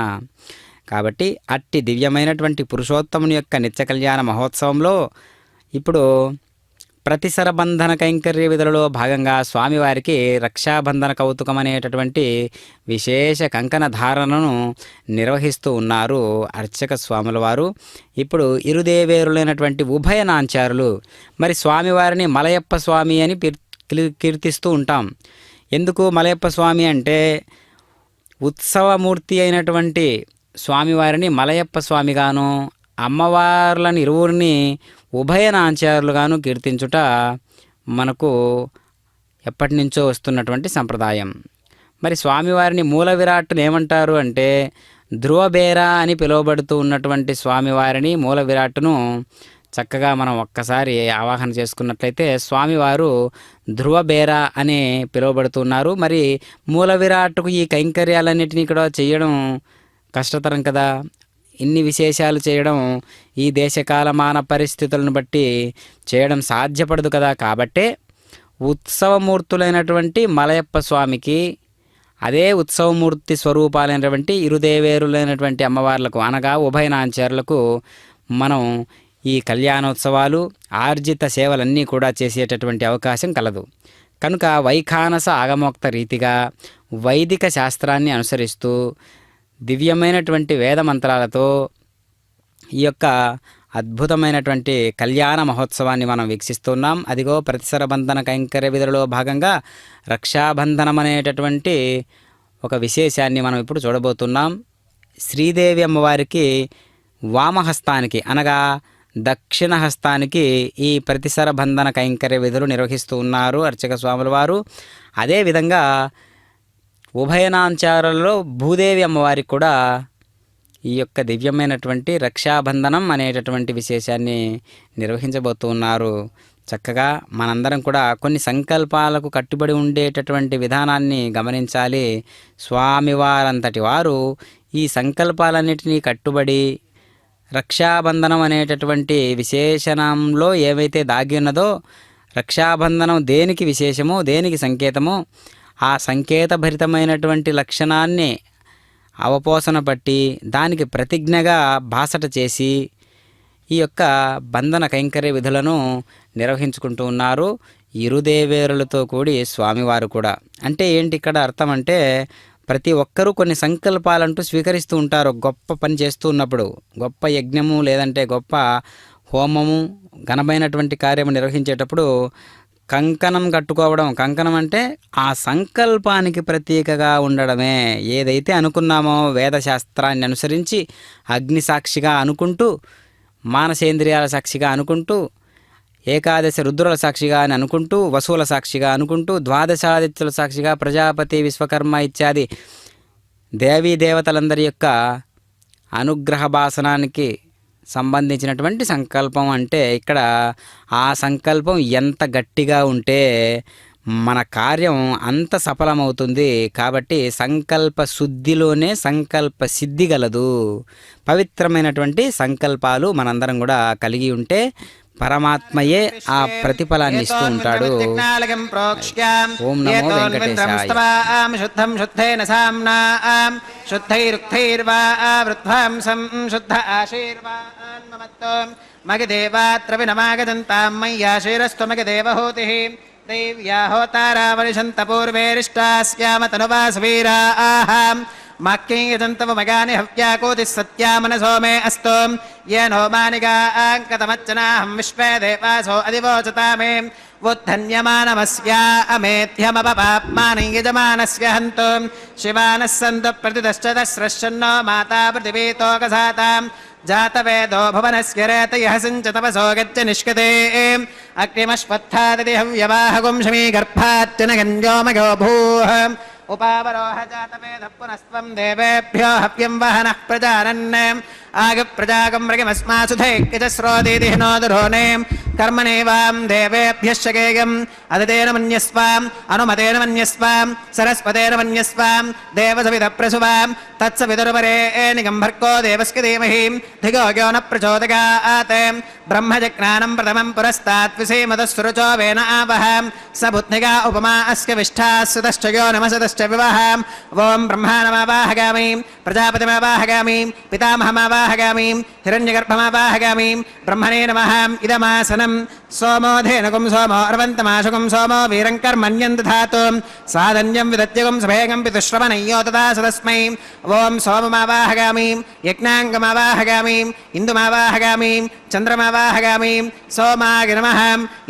కాబట్టి అట్టి దివ్యమైనటువంటి పురుషోత్తముని యొక్క నిత్య కళ్యాణ మహోత్సవంలో ఇప్పుడు ప్రతిసరబంధన కైంకర్య విధులలో భాగంగా స్వామివారికి రక్షాబంధన కౌతుకం అనేటటువంటి విశేష కంకణ ధారణను నిర్వహిస్తూ ఉన్నారు అర్చక స్వాముల వారు. ఇప్పుడు ఇరుదేవేరులైనటువంటి ఉభయనాంచారులు మరి స్వామివారిని మలయప్ప స్వామి అని కీర్తిస్తూ ఉంటాం. ఎందుకు మలయప్ప స్వామి అంటే ఉత్సవమూర్తి అయినటువంటి స్వామివారిని మలయప్ప స్వామిగాను, అమ్మవార్లను ఇరువురిని ఉభయనాంచారులుగాను కీర్తించుట మనకు ఎప్పటి నుంచో వస్తున్నటువంటి సంప్రదాయం. మరి స్వామివారిని మూల విరాట్టును ఏమంటారు అంటే ధ్రువబేర అని పిలువబడుతూ ఉన్నటువంటి స్వామివారిని మూల విరాట్టును చక్కగా మనం ఒక్కసారి ఆవాహన చేసుకున్నట్లయితే స్వామివారు ధ్రువబేర అని పిలువబడుతున్నారు. మరి మూల విరాట్టుకు ఈ కైంకర్యాలన్నిటినీ కూడా చేయడం కష్టతరం కదా. ఇన్ని విశేషాలు చేయడం ఈ దేశకాలమాన పరిస్థితులను బట్టి చేయడం సాధ్యపడదు కదా. కాబట్టే ఉత్సవమూర్తులైనటువంటి మలయప్ప స్వామికి అదే ఉత్సవమూర్తి స్వరూపాలైనటువంటి ఇరుదేవేరులైనటువంటి అమ్మవార్లకు అనగా ఉభయనాంచారులకు మనం ఈ కళ్యాణోత్సవాలు ఆర్జిత సేవలన్నీ కూడా చేసేటటువంటి అవకాశం కలదు. కనుక వైఖానస ఆగమోక్త రీతిగా వైదిక శాస్త్రాన్ని అనుసరిస్తూ దివ్యమైనటువంటి వేద మంత్రాలతో ఈ యొక్క అద్భుతమైనటువంటి కళ్యాణ మహోత్సవాన్ని మనం వీక్షిస్తున్నాం. అదిగో ప్రతిసరబంధన కైంకర్య విధులలో భాగంగా రక్షాబంధనం అనేటటువంటి ఒక విశేషాన్ని మనం ఇప్పుడు చూడబోతున్నాం. శ్రీదేవి అమ్మవారికి వామహస్తానికి అనగా దక్షిణ హస్తానికి ఈ ప్రతిసరబంధన కైంకర్య విధులు నిర్వహిస్తూ ఉన్నారు అర్చక స్వాముల వారు. అదేవిధంగా ఉభయనాంచారులలో భూదేవి అమ్మవారికి కూడా ఈ యొక్క దివ్యమైనటువంటి రక్షాబంధనం అనేటటువంటి విశేషాన్ని నిర్వహించబోతూ ఉన్నారు. చక్కగా మనందరం కూడా కొన్ని సంకల్పాలకు కట్టుబడి ఉండేటటువంటి విధానాన్ని గమనించాలి. స్వామివారంతటి వారు ఈ సంకల్పాలన్నిటినీ కట్టుబడి రక్షాబంధనం అనేటటువంటి విశేషణంలో ఏవైతే దాగి ఉన్నదో రక్షాబంధనం దేనికి విశేషమో దేనికి సంకేతమో ఆ సంకేతభరితమైనటువంటి లక్షణాన్ని అవపోసన పట్టి దానికి ప్రతిజ్ఞగా బాసట చేసి ఈ యొక్క బంధన కైంకర్య విధులను నిర్వహించుకుంటూ ఉన్నారు ఇరుదేవేరులతో కూడి స్వామివారు కూడా. అంటే ఏంటి ఇక్కడ అర్థం అంటే ప్రతి ఒక్కరూ కొన్ని సంకల్పాలంటూ స్వీకరిస్తూ ఉంటారు. గొప్ప పని చేస్తూ ఉన్నప్పుడు, గొప్ప యజ్ఞము లేదంటే గొప్ప హోమము, ఘనమైనటువంటి కార్యము నిర్వహించేటప్పుడు కంకణం కట్టుకోవడం. కంకణం అంటే ఆ సంకల్పానికి ప్రతీకగా ఉండడమే. ఏదైతే అనుకున్నామో వేదశాస్త్రాన్ని అనుసరించి అగ్ని సాక్షిగా అనుకుంటూ, మానసేంద్రియాల సాక్షిగా అనుకుంటూ, ఏకాదశి రుద్రుల సాక్షిగా అని అనుకుంటూ, వసువుల సాక్షిగా అనుకుంటూ, ద్వాదశాదిత్యుల సాక్షిగా, ప్రజాపతి, విశ్వకర్మ ఇత్యాది దేవీ దేవతలందరి యొక్క అనుగ్రహ భాసనానికి సంబంధించినటువంటి సంకల్పం. అంటే ఇక్కడ ఆ సంకల్పం ఎంత గట్టిగా ఉంటే మన కార్యం అంత సఫలమవుతుంది. కాబట్టి సంకల్ప శుద్ధిలోనే సంకల్ప సిద్ధి గలదు. పవిత్రమైనటువంటి సంకల్పాలు మనందరం కూడా కలిగి ఉంటే పరమాత్మయే ఆ ప్రతిఫలాన్ని ఇస్తూ ఉంటాడు. ఓం నమో వెంకటేశాయ. శుద్ధం శుద్ధేన సామ్నాం శుద్ధైరుక్తైర్వా వృద్ధ్వాంసం శుద్ధ ఆశీర్వాన్ మమత్తో మగదేవాత్ర వినమాగదంతాం మయ్యాశీరస్త్వ మగదేవహూతిః దేవ్యా హోతారావనిషంత పూర్వేరిష్టాస్యామ తనువాసవీరాః మాక్యయజంతవ మగాని హవ్యాకోతి సత్యా మనసో మే అస్తో येनो मानिकाङ्कतमच्चनाहं विश्वे देवासो अधिवोचता मे वुद्धन्यमानमस्या अमेध्यमपपाप्मानि यजमानस्य हन्तु शिवानः सन्तु प्रतिदश्चतस्रश्चन्नो माता पृथिवीतोकसातां जातवेदो भुवनस्य रेतयः सिञ्च तपसो गच्छ निष्कते अग्निमश्वत्थादिति हव्यवाहगुं शमी गर्भाच्चनगञ्जोमयो भूः उपावरोह जातवेदः पुनस्त्वं देवेभ्यो हव्यं वहनः प्रजानन् आगप्रजागं मृगमस्मासुधैक्यजस्रोदीति हिनोदुरोणे कर्मणेवां देवेभ्यश्च गेयम् अदितेन मन्यस्वाम् अनुमतेन मन्यस्वाम् सरस्वतेन मन्यस्वाम् देवसविदप्रसुवां तत्सविदुर्वरेणिगम्भर्को देवस्य धीमहि धियो यो न प्रचोदयात् ब्रह्मजज्ञानं प्रथमं पुरस्तात् विसेमदस्सुरुचो वेन आवः स बुद्धिगा उपमा अस्य विष्ठास्सुतश्च यो नमसतश्च विवहाम् ॐ ब्रह्माणमावाहगामि प्रजापतिमावाहगामि पितामहमावाहगामि हिरण्यगर्भमावाहगामि ब्रह्मणे नमः इदमासनं सोमोधेनुगुं सोमो अर्वन्तमाशुगुं सोमो वीरं कर्मण्यं दधातु साधन्यं विदत्यगुं सभेगं पितुश्रवणय्यो तथा सदस्मै ॐ सोममावाहगामि यज्ञाङ्गमावाहगामि इन्दुमावाहगामि चन्द्रमावाहगामि सोमाय नमः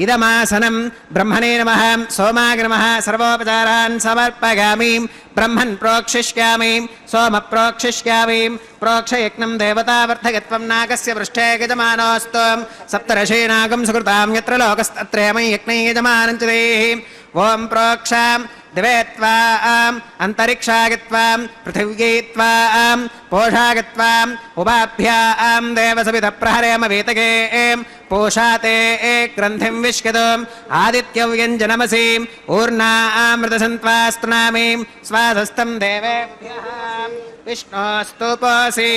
इदमासनं ब्रह्मणे नमः सोमाय नमः सर्वोपचारान् समर्पयामि ब्रह्मन् प्रोक्षिष्यामि सोम प्रोक्षिष्यामि प्रोक्षयज्ञं देवतावर्धकत्वं नागस्य पृष्ठे यजमानोऽस्तु सप्तर्षीनागं सुकृतां यत्र लोकस्तत्रयमं यज्ञै यजमानं च देहि ॐ प्रोक्षां दिवे त्वाम् अन्तरिक्षागत्वां पृथिव्यै त्वाम् पोषागत्वाम् उभाभ्यां देवसविदप्रहरेम वीतगे पोषाते ग्रन्थिं विश्कतुम् आदित्यव्यञ्जनमसि ऊर्णामृतसन्त्वास्तनामि स्वासस्तं देवेभ्यः विष्णोस्तुपोऽसि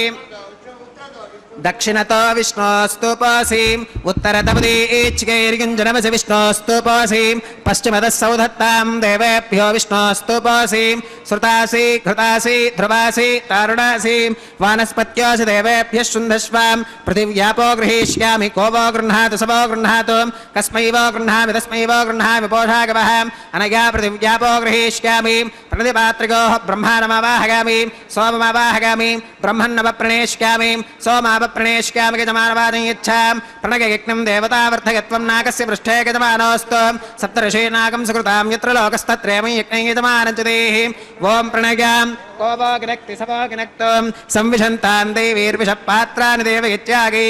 दक्षिणतो विष्णोस्तुपोऽसि उत्तरतपदीच्चैर्युञ्जनमसि विष्णोस्तुपोऽसि पश्चिमतः सौधत्तां देवेभ्यो विष्णोस्तुपोऽसि श्रुतासि घृतासि ध्रुवासि तारुणासि वानस्पत्योऽसि देवेभ्यः शुन्धस्वां पृथिव्यापो गृहीष्यामि को वो गृह्णातु स वो गृह्णातु कस्मै वो गृह्णामि तस्मै वो गृह्णामि पोषागवः अनया पृथिव्यापो गृहीष्यामि प्रणतिपात्रिकोः ब्रह्माणमावाहगामि सोममावाहगामि ब्रह्मन्नवप्रणेष्यामि सोमावप्रणेष्यामि यजमानवादं यच्छां प्रणगयज्ञं देवतावर्धकत्वं नागस्य पृष्ठे यजमानोऽस्तु सप्तर्षीनागं सुकृतां यत्र लोकस्तत्रयमं यज्ञं यजमानं च देहि ॐ प्रणगां को वो गिनक्ति स वो गिनक्तुं संविशन्तां देवीर्विषपात्राणि देव इत्यागि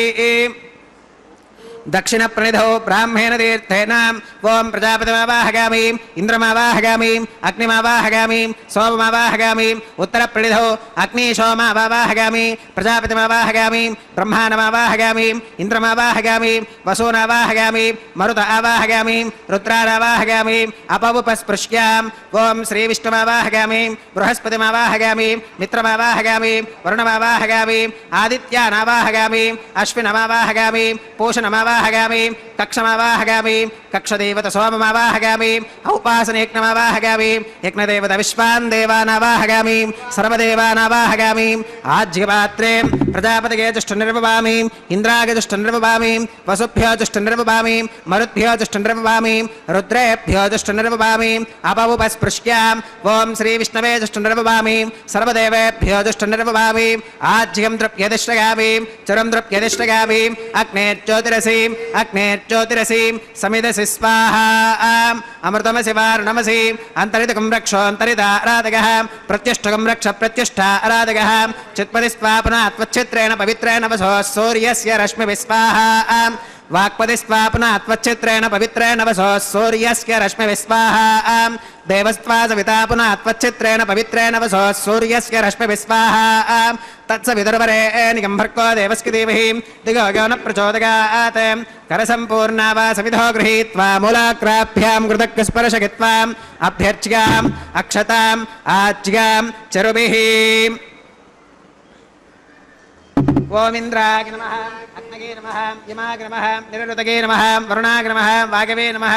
दक्षिणप्रणिधौ ब्राह्मेण तीर्थेन ॐ प्रजापतिमावाहगामि इन्द्रमावाहगामि अग्निमावाहगामि सोममावाहगामि उत्तरप्रणिधौ अग्निशोमावाहगामि प्रजापतिमावाहगामि ब्रह्माणमावाहगामि इन्द्रमावाहगामि वसूनावाहगामि मरुत आवाहगामि रुद्रानावाहगामि अपवुपस्पृश्यां ॐ श्रीविष्णुमावाहगामि बृहस्पतिमावाहगामि मित्रमावाहगामि वरुणमावाहगामि आदित्यानावाहगामि अश्विनमावाहगामि पूषणमावाहगामि కక్షమావాహగామి కక్షమావాహగామి కక్షదేవత సోమమావాహగామి ఔపాసనయజ్ఞమావాహగామి యజ్ఞదేవత విశ్వాన్ దేవానావాహగామి సర్వదేవానావాహగామి ఆజ్యపాత్రే ప్రజాపతిగే తుష్టనిర్వవామి ఇంద్రాగే తుష్టనిర్వవామి వసుభ్యో తుష్టనిర్వవామి మరుద్భ్యో తుష్టనిర్వవామి రుద్రేభ్యో తుష్టనిర్వవామి అపవుపస్పృశ్యాం ఓం శ్రీ విష్ణవే తుష్టనిర్వవామి సర్వదేవేభ్యో తుష్టనిర్వవామి ఆజ్యం ద్రవ్యదిష్టగామి చరం ద్రవ్యదిష్టగామి అగ్నేర్జ్యోతిరసీం అగ్నేర్జ్యోతిరసీం సమిదసి స్వాహా అమృతమసి వారుణమసి అంతరితకం రక్షోంతరితారాధగః ప్రత్యుష్టకం రక్ష ప్రత్యుష్టారాధగః చిత్పది స్వాపనాత్వచ్చిత్రేణ పవిత్రేణ వసో సూర్యస్య రశ్మివిస్వాహా వాక్పదిస్వాపునాత్వచ్చిత్రేణ పవిత్రేణ వసో సూర్యస్య రశ్మివిస్వాహా దేవస్త్వా సవితా పునాత్వచ్చిత్రేణ పవిత్రేణ వసో సూర్యస్య రశ్మివిస్వాహా తత్సవితుర్వరేణ్యం భర్గో దేవస్య ధీమహి దిగో యో న ప్రచోదయాత్ కరసంపూర్ణా వా సవిధో గృహీత్వా మూలాగ్రాభ్యాం కృతజ్ఞస్పర్శగిత్వా అభ్యర్చ్యాం అక్షతాం ఆజ్యాం చరుభిః ఓం ఇంద్రాయ నమః అగ్నగే నమః యమాయ నమః నిరుతగే నమః వరుణాయ నమః వాగవే నమః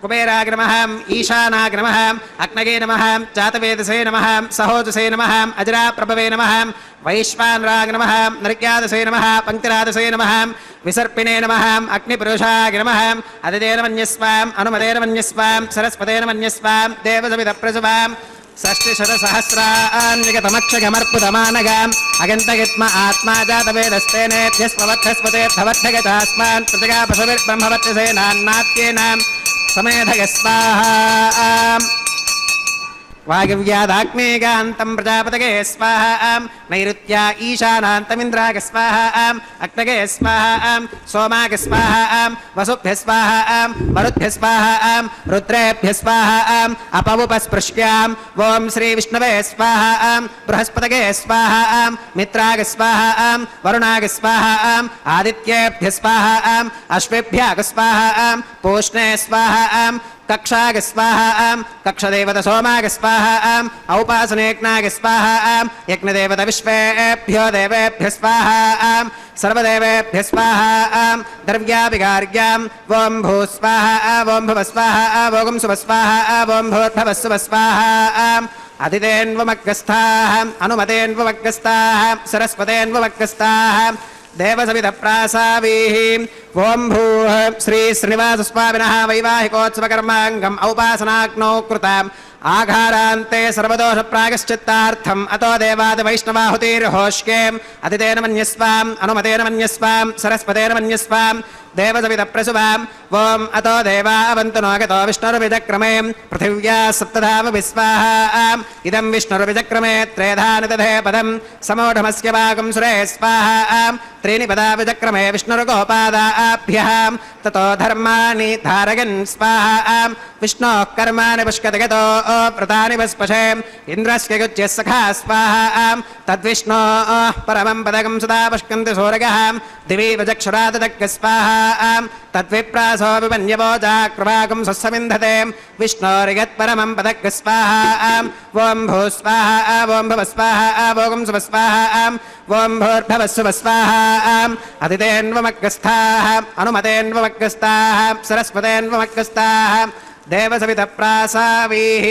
కుబేరాయ నమః ఈశానాయ నమః అగ్నగే నమః జాతవేదసే నమః సహోజసే నమః అజరాప్రభవే నమః వైశ్వానరాయ నమః నర్క్యాదసే నమః పంక్తిరాదసే నమః విసర్పిణే నమః అగ్నిపురుషాయ నమః అదిదేన మన్యస్వాం అనుమదేన మన్యస్వాం సరస్వతేన మన్యస్వాం దేవసవిధప్రసువాం షష్టిశతసహస్రాన్విగతమక్షగమర్పుతమానగాం అగంతగిత్మ ఆత్మా జాతవేదస్తేనేత్యస్వవక్షస్వతేర్థవర్థగతాస్మాన్ ప్రజగా పశుభిర్బ్రహ్మవత్యసేనాన్నాత్యేనాం సమేధగ స్వాహా వాగివ్యాదాగ్నేగాంతం ప్రజాపతగే స్వాహా నైరుత్యా ఈశానాంతమింద్రాగ స్వాహా అగ్నగే స్వాహా సోమాగ స్వాహా వసుభ్య స్వాహా మరుద్భ్య స్వాహా రుద్రేభ్య స్వాహా అపవుపస్పృశ్యాం ఓం శ్రీ విష్ణవే స్వాహా బృహస్పతగే స్వాహా మిత్రాగ స్వాహా వరుణాగ స్వాహా ఆదిత్యేభ్య స్వాహా అశ్వేభ్యాగ స్వాహా పూష్ణే స్వాహా కక్షాగ స్వాహా కక్షదేవత సోమాగ స్వాహా ఔపాసనేజ్ఞాగ స్వాహా యజ్ఞదేవత విశ్వేభ్యో దేవేభ్య స్వాహా సర్వదేవేభ్య స్వాహా ద్రవ్యాభిగార్యాం ఓం భూ స్వాహా ఓం భువ స్వాహా ఓం శుభ స్వాహా ఓం భూర్భవ శుభ స్వాహా అదితేన్వమగ్గస్థాః అనుమతేన్వమగ్గస్థాః సరస్వతేన్వమగ్గస్థాః దేవసవిధప్రాసావీః ఓం భూః శ్రీ శ్రీనివాసస్వామినః వైవాహికోత్సవకర్మాంగం ఔపాసనాగ్నౌ కృతాం ఆఘారాంతే సర్వదోష ప్రాయశ్చిత్తార్థం అతో దేవాది వైష్ణవాహుతిర్హోష్యేం అదితేన మన్యస్వాం అనుమతేన మన్యస్వాం సరస్వతేన మన్యస్వాం దేవసవిధప్రసువాం ఓం అతో దేవా అవంతు నోగతో విష్ణుర్విజక్రమే పృథివ్యా సప్తధామ విస్వాహా ఇదం విష్ణుర్విజక్రమే త్రేధాని తథే పదం సమూఢమస్య వాగం సురే స్వాహా త్రీణి పదా విజక్రమే విష్ణుర్గోపాదాభ్యః తతో ధర్మాణి ధారయన్ స్వాహా విష్ణోః కర్మాణి పుష్కతగతో వ్రతాని వస్పశే ఇంద్రస్య యుజ్యः సఖా స్వాహా తద్విష్ణోః పరమం పదకం సదా పుష్కంతి సూరగः దివి వజక్షురాదదగ్గ స్వాహా తద్విప్రాసో విమన్యవోజాక్రవాగం సస్సమింధతే విష్ణోరిగత్పరమం పదగ్గ స్వాహా ఓం భూ స్వాహా ఓం భవ స్వాహా ఓం శుభ స్వాహా ఓం భూర్భవ శుభ స్వాహా అదితేన్వమగ్గస్థాః అనుమతేన్వమగ్గస్థాః సరస్వతేన్వమగ్గస్థాః దేవసవిధప్రాసావీః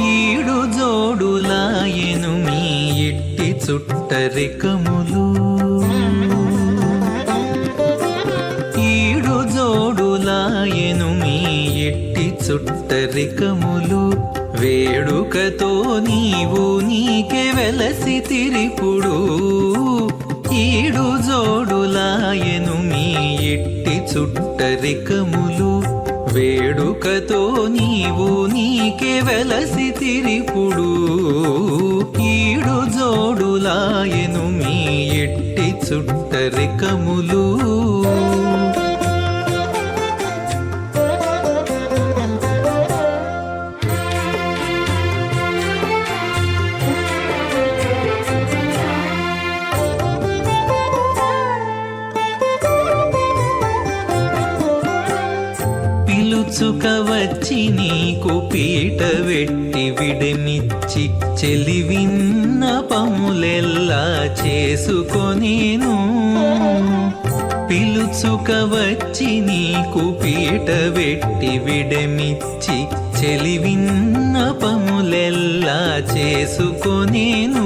ఈడు జోడులాయెను మీ ఇట్టి చుట్టరికములు ఈడు జోడులాయెను మీ ఇట్టి చుట్టరికములు వేడుకతో నీవు నీకే వెలసి తిరిపుడు ఈడు జోడులాయెను మీ ఇట్టి చుట్టరికములు వేడుకతో నీవు నీకే వెలసి తిరిపుడు ఈడు జోడులాయెను మీ ఎట్టి చుట్టరికములు పిలుచుక వచ్చి నీకు పీట వెట్టి విడమిచ్చి చెలివిన్న పములెల్లా చేసుకొనేను పిలుచుక వచ్చి నీకు పీట వెట్టి విడమిచ్చి చెలివిన్న పములెల్లా చేసుకొనేను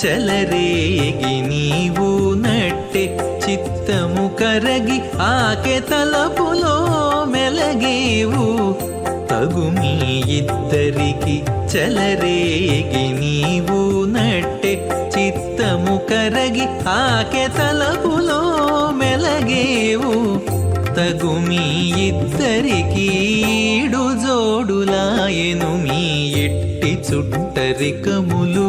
చలరేగి నీవు నట్టె చిత్తము కరగి ఆకె తలపులో మెలగేవు తగు మీ ఇద్దరికి చలరేగి నీవు నట్టె చిత్తము కరగి ఆకె తలపులో మెలగేవు తగు మీ ఇద్దరికి ఈడు జోడులాయెను మీ ఎట్టి చుట్టరికములు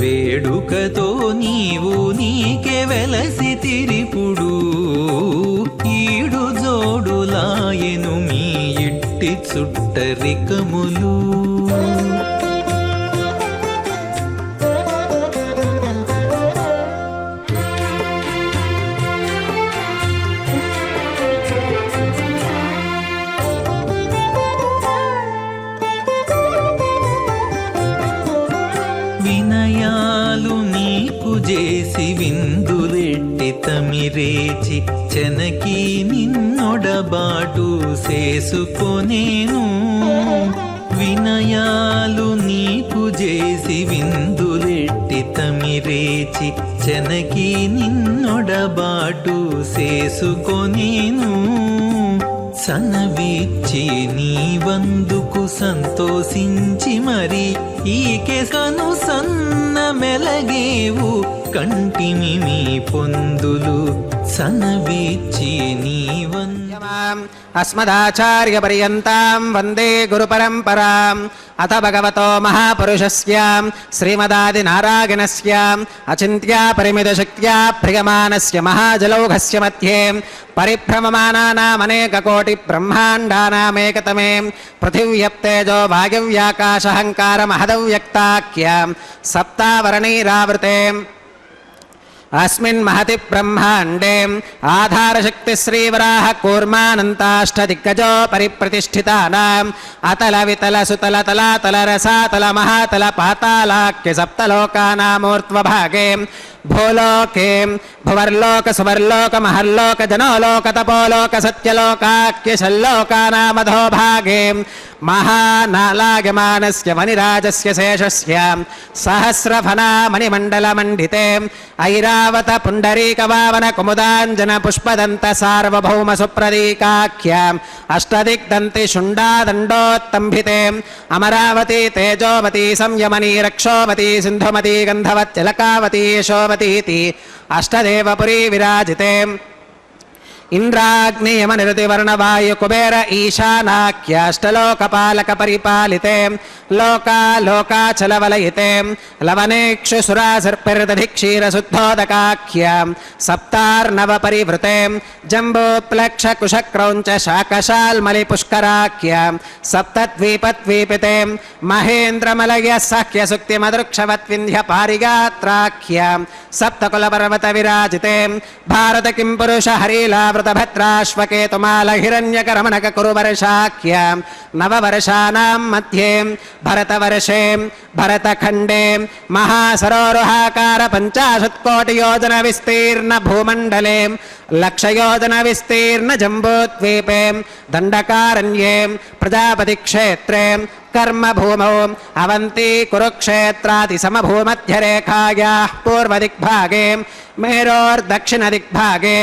వేడుకతో నీవు నీకే వెలసి తిరిపుడు ఈడు జోడులాయెను మీ ఇట్టి చుట్టరికములు వినయాలు నీకు చేసి విందులెట్టి తమిరేచి చెనకి నిన్నొడబాటు చేసుకొనేను వినయాలు నీకు చేసి విందులెట్టి తమిరేచి చెనకి నిన్నొడబాటు చేసుకొనేను సనవిచ్చి నీవందుకు సంతోషించి మరి ఈకె కను సన్న మెలగేవు కంటిమి మీ పొందులు సనవిచ్చి నీవందు అస్మదాచార్య పర్యంతం వందే గురు పరంపరాం అథ భగవతో మహాపురుషస్య శ్రీమదాది నారాయణస్య అచింత్య పరిమిత శక్త్యా ప్రియమానస్య మహాజలౌఘస్య మధ్యే పరిభ్రమమానానామనేక కోటి బ్రహ్మాండానామేకతమే పృథివ్యప్తేజో వాయువ్యాకాశహంకార మహదవ్యక్తాఖ్య సప్తావరణైరావృతే अस्मिन् महति ब्रह्माण्डे आधारशक्ति श्रीवराह कूर्मानन्ताष्टदिग्गजो परिप्रतिष्ठितानाम् अतल वितल सुतल तलातल रसातल महातल पातालाख्य सप्तलोकानामूर्ध्वभागे भूलोके भुवर्लोक सुवर्लोक महर्लोक जनोलोक तपोलोक सत्यलोकाख्य षल्लोकानामधो भागे महानालागमानस्य मणिराजस्य शेषस्य सहस्रफना मणिमण्डलमण्डिते ऐरावत पुण्डरीकवावन कुमुदाञ्जन पुष्पदन्त सार्वभौम सुप्रदीकाख्य अष्टदिग्दन्ति शुण्डादण्डोत्तम्भिते अमरावती तेजोवती संयमनी रक्षोवती सिन्धुमती गन्धवच्चलकावती यशोवतीति अष्टदेवपुरी विराजिते इंद्राग्नियमनिरतिवर्णवायु कुबेर ईशानाख्याष्टलोकपालक परिपालिते लोकालोकाचलवलयिते लवनेक्षुसुरासर्पिर्दधिक्षीरशुद्धोदकाख्य सप्तार्णव परिवृते जम्बूप्लक्षकुशक्रौञ्च शाकशाल्मलिपुष्कराख्य सप्तद्वीपद्वीपिते महेन्द्रमलय सख्यसुक्तिमदृक्षवत्विन्ध्य पारिगात्राख्य सप्तकुलपर्वत विराजिते भारत किं पुरुष हरीलावृतभद्राश्वकेतुमाल हिरण्यकरमणक कुरुवर्षाख्य नववर्षाणां मध्ये भरतवर्षे भरतखण्डे महासरोरुहाकार 50 कोटियोजन विस्तीर्ण भूमण्डले लक्षयोजन विस्तीर्ण जम्बूद्वीपे दण्डकारण्ये प्रजापतिक्षेत्रे कर्मभूमौ अवन्ती कुरुक्षेत्रादि समभूमध्यरेखायाः पूर्वदिग्भागे मेरोर्दक्षिणदिग्भागे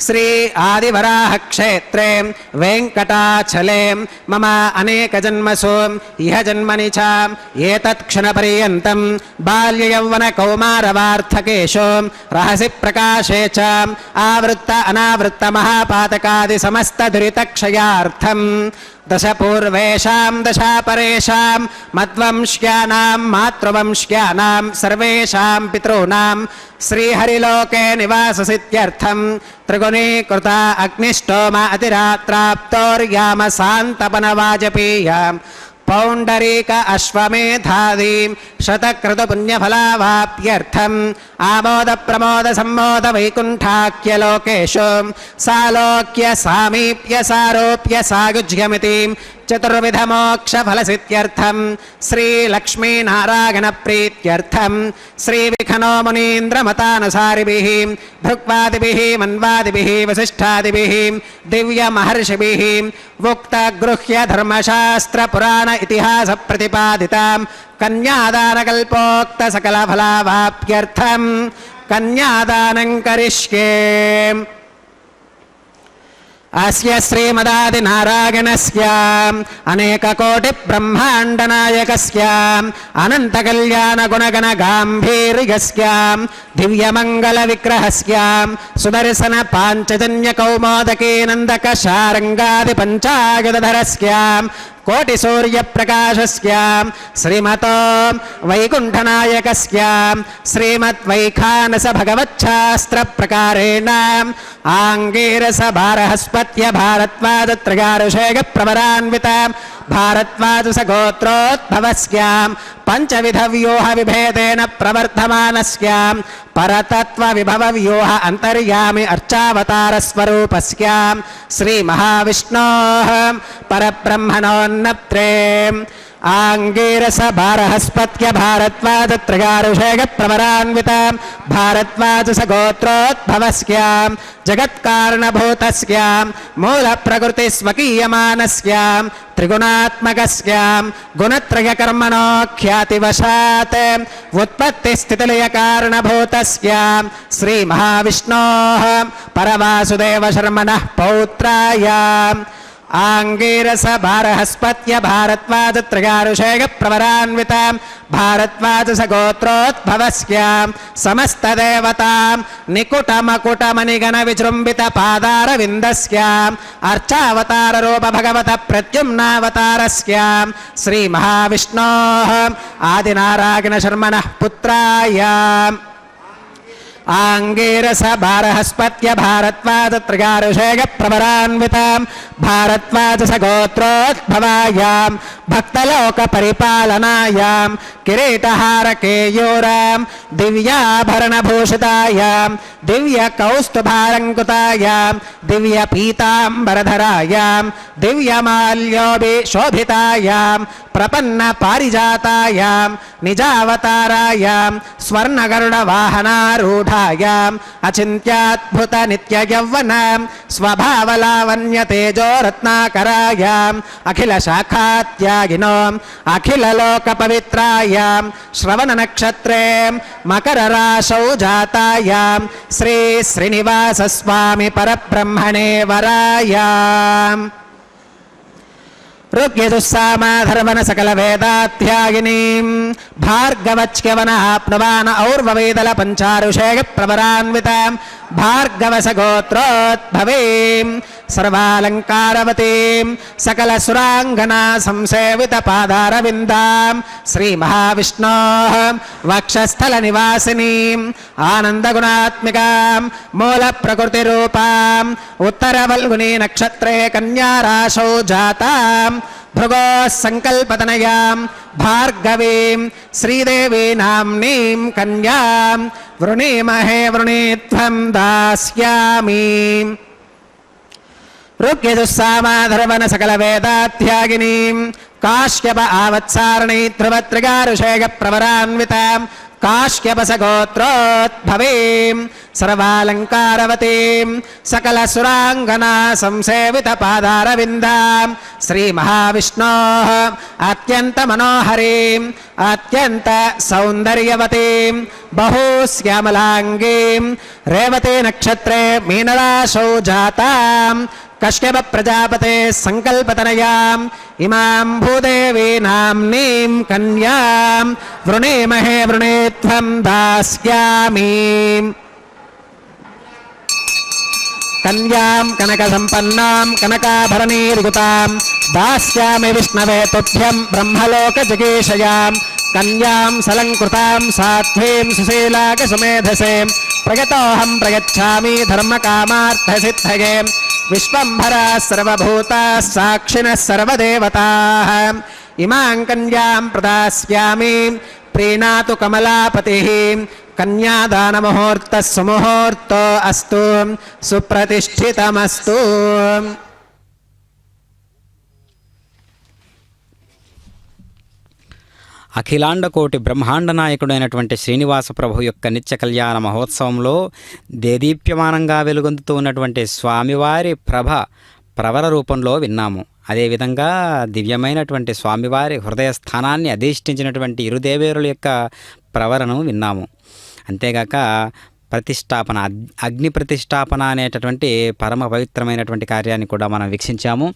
श्री आदिवराह क्षेत्रे वेंकटाचले मम अनेक जन्मसु इह जन्मनि च एतत् क्षणपर्यन्तं बाल्ययौवन कौमारवार्थकेषु रहसि प्रकाशे च आवृत्त अनावृत्त महापातकादि समस्त दुरितक्षयार्थं दश पूर्वेषां दशापरेषां मद्वंश्यानां मातृवंश्यानां सर्वेषां पितॄणां श्रीहरिलोके निवाससिद्ध्यर्थं त्रिगुणीकृता अग्निष्टोम अतिरात्राप्तोर्याम सान्तपनवाजपेय पौण्डरीक अश्वमेधादीं शतक्रतुपुण्यफलावाप्यर्थम् आमोद प्रमोद वैकुण्ठाख्यलोकेषु सालोक्य सामीप्य सारोप्य सायुज्यमिति चतुर्विधमोक्षफलसिद्ध्यर्थं श्रीलक्ष्मीनारायणप्रीत्यर्थं श्रीविखनो मुनीन्द्रमतानुसारिभिः भृग्वादिभिः मन्वादिभिः वसिष्ठादिभिः दिव्यमहर्षिभिः उक्तगृह्यधर्मशास्त्रपुराण इतिहासप्रतिपादितां कन्यादानकल्पोक्तसकलफलावाप्यर्थं कन्यादानं करिष्ये। अस्य श्रीमदादिनारायणस्य अनेककोटिब्रह्माण्डनायकस्य अनन्तकल्याणगुणगणगाम्भीर्यस्य दिव्यमङ्गलविग्रहस्य सुदर्शनपाञ्चजन्यकौमोदकीनन्दकशारङ्गादिपञ्चायुधधरस्य कोटिसूर्यप्रकाशस्य श्रीमतो वैकुण्ठनायकस्य श्रीमद्वैखानसभगवच्छास्त्रप्रकारेण आङ्गीरसभारहस्पत्य भारद्वाजत्रयारुषेयप्रवरान्वित भारद्वाजसगोत्रोद्भवस्यां पञ्चविधव्यूहविभेदेन प्रवर्धमानस्य परतत्त्वविभवव्यूह अन्तर्यामि अर्चावतारस्वरूपस्यां श्रीमहाविष्णोः परब्रह्मणोन्नत्रे आङ्गीरसभारहस्पत्य भारद्वाजत्रयारुषेयप्रवरान्वित भारद्वाजसगोत्रोद्भवस्यां जगत्कारणभूतस्यां मूलप्रकृतिस्वकीयमानस्यां त्रिगुणात्मकस्यां गुणत्रयकर्मणो ख्यातिवशात् उत्पत्तिस्थितिलयकारणभूतस्यां श्रीमहाविष्णोः परवासुदेवशर्मणः पौत्रायाम् आङ्गीरसभारहस्पत्य भारद्वाजत्रयारुषेयप्रवरान्वित भारद्वाजसगोत्रोद्भवस्यां समस्तदेवतां निकुटमकुटमणिगणविजृम्भितपादारविन्दस्याम् अर्चावताररूपभगवतः प्रद्युम्नावतारस्यां श्रीमहाविष्णोः आदिनारायणशर्मणः पुत्रायाम् आङ्गीरसभारहस्पत्य भारद्वाजत्रयारुषेयप्रवरान्वितां भारद्वाजसगोत्रोद्भवायां भक्तलोकपरिपालनायां किरीटहारकेयूरां दिव्याभरणभूषितायां दिव्यकौस्तुभालङ्कृतायां दिव्यपीताम्बरधरायां दिव्यमाल्योभिशोभितायां प्रपन्नपारिजातायां निजावतारायां स्वर्णगरुडवाहनारूढायाम् अचिन्त्याद्भुतनित्ययौवनां स्वभावलावण्यतेजोरत्नाकरायाम् अखिलशाखात्यागिनोम् अखिललोकपवित्रायां श्रवणनक्षत्रे मकरराशौ जातायां श्रीश्रीनिवासस्वामि परब्रह्मणे वरायाम् ऋग्यजुस्सामाधर्मण सकलवेदाध्यायिनीं भार्गवच्यवन आप्नुवान और्ववेदल पञ्चारुषेयप्रवरान्वितां भार्गवसगोत्रोद्भवीं सर्वालङ्कारवतीं सकलसुराङ्गना संसेवितपादारविन्दां श्रीमहाविष्णोः वक्षस्थलनिवासिनीम् आनन्दगुणात्मिकां मूलप्रकृतिरूपाम् उत्तरवल्गुनी नक्षत्रे कन्याराशौ जातां भृगोः सङ्कल्पतनयां भार्गवीं श्रीदेवी नाम्नीं कन्यां वृणीमहे वृणीत्वं दास्यामि। ऋग्यजुस्सामाधर्मण सकलवेदाध्यायिनीं काश्यप आवत्सारणी ध्रुवत्रिगारुषेयप्रवरान्वितां काश्यपसगोत्रोद्भवीं सर्वालङ्कारवतीं सकलसुराङ्गना संसेवितपादारविन्दां श्रीमहाविष्णोः अत्यन्तमनोहरीम् अत्यन्तसौन्दर्यवतीं बहुश्यामलाङ्गीं रेवती नक्षत्रे मीनराशौ जातां कश्यप प्रजापते संकल्पतनयाम् इमां भूदेवी नाम्नीं कन्यां वृणीमहे वृणीत्वं दास्यामि। कन्यां कनकसम्पन्नां कनकाभरणीर्युतां दास्यामि विष्णवे तुभ्यं ब्रह्मलोकजगीशयां कन्यां सलङ्कृतां साध्वीं सुशीलाकसुमेधसे प्रयतोऽहं प्रयच्छामि धर्मकामार्थसिद्धये विश्वम्भराः सर्वभूताः साक्षिणः सर्वदेवताः ఇమాం కన్యాం ప్రదాస్యామి ప్రీణాతు కమలాపతిః కన్యాదానముహూర్తः సుముహూర్తో అస్తు సుప్రతిష్ఠితమస్తు. అఖిలాండ కోటి బ్రహ్మాండ నాయకుడైనటువంటి శ్రీనివాస ప్రభు యొక్క నిత్య కళ్యాణ మహోత్సవంలో దేదీప్యమానంగా వెలుగొందుతూ ఉన్నటువంటి స్వామివారి ప్రవర రూపంలో విన్నాము. అదేవిధంగా దివ్యమైనటువంటి స్వామివారి హృదయ స్థానాన్ని అధిష్ఠించినటువంటి ఇరుదేవేరుల యొక్క ప్రవరను విన్నాము. అంతేగాక ప్రతిష్టాపన, అగ్ని ప్రతిష్టాపన అనేటటువంటి పరమ పవిత్రమైనటువంటి కార్యాన్ని కూడా మనం వీక్షించాము.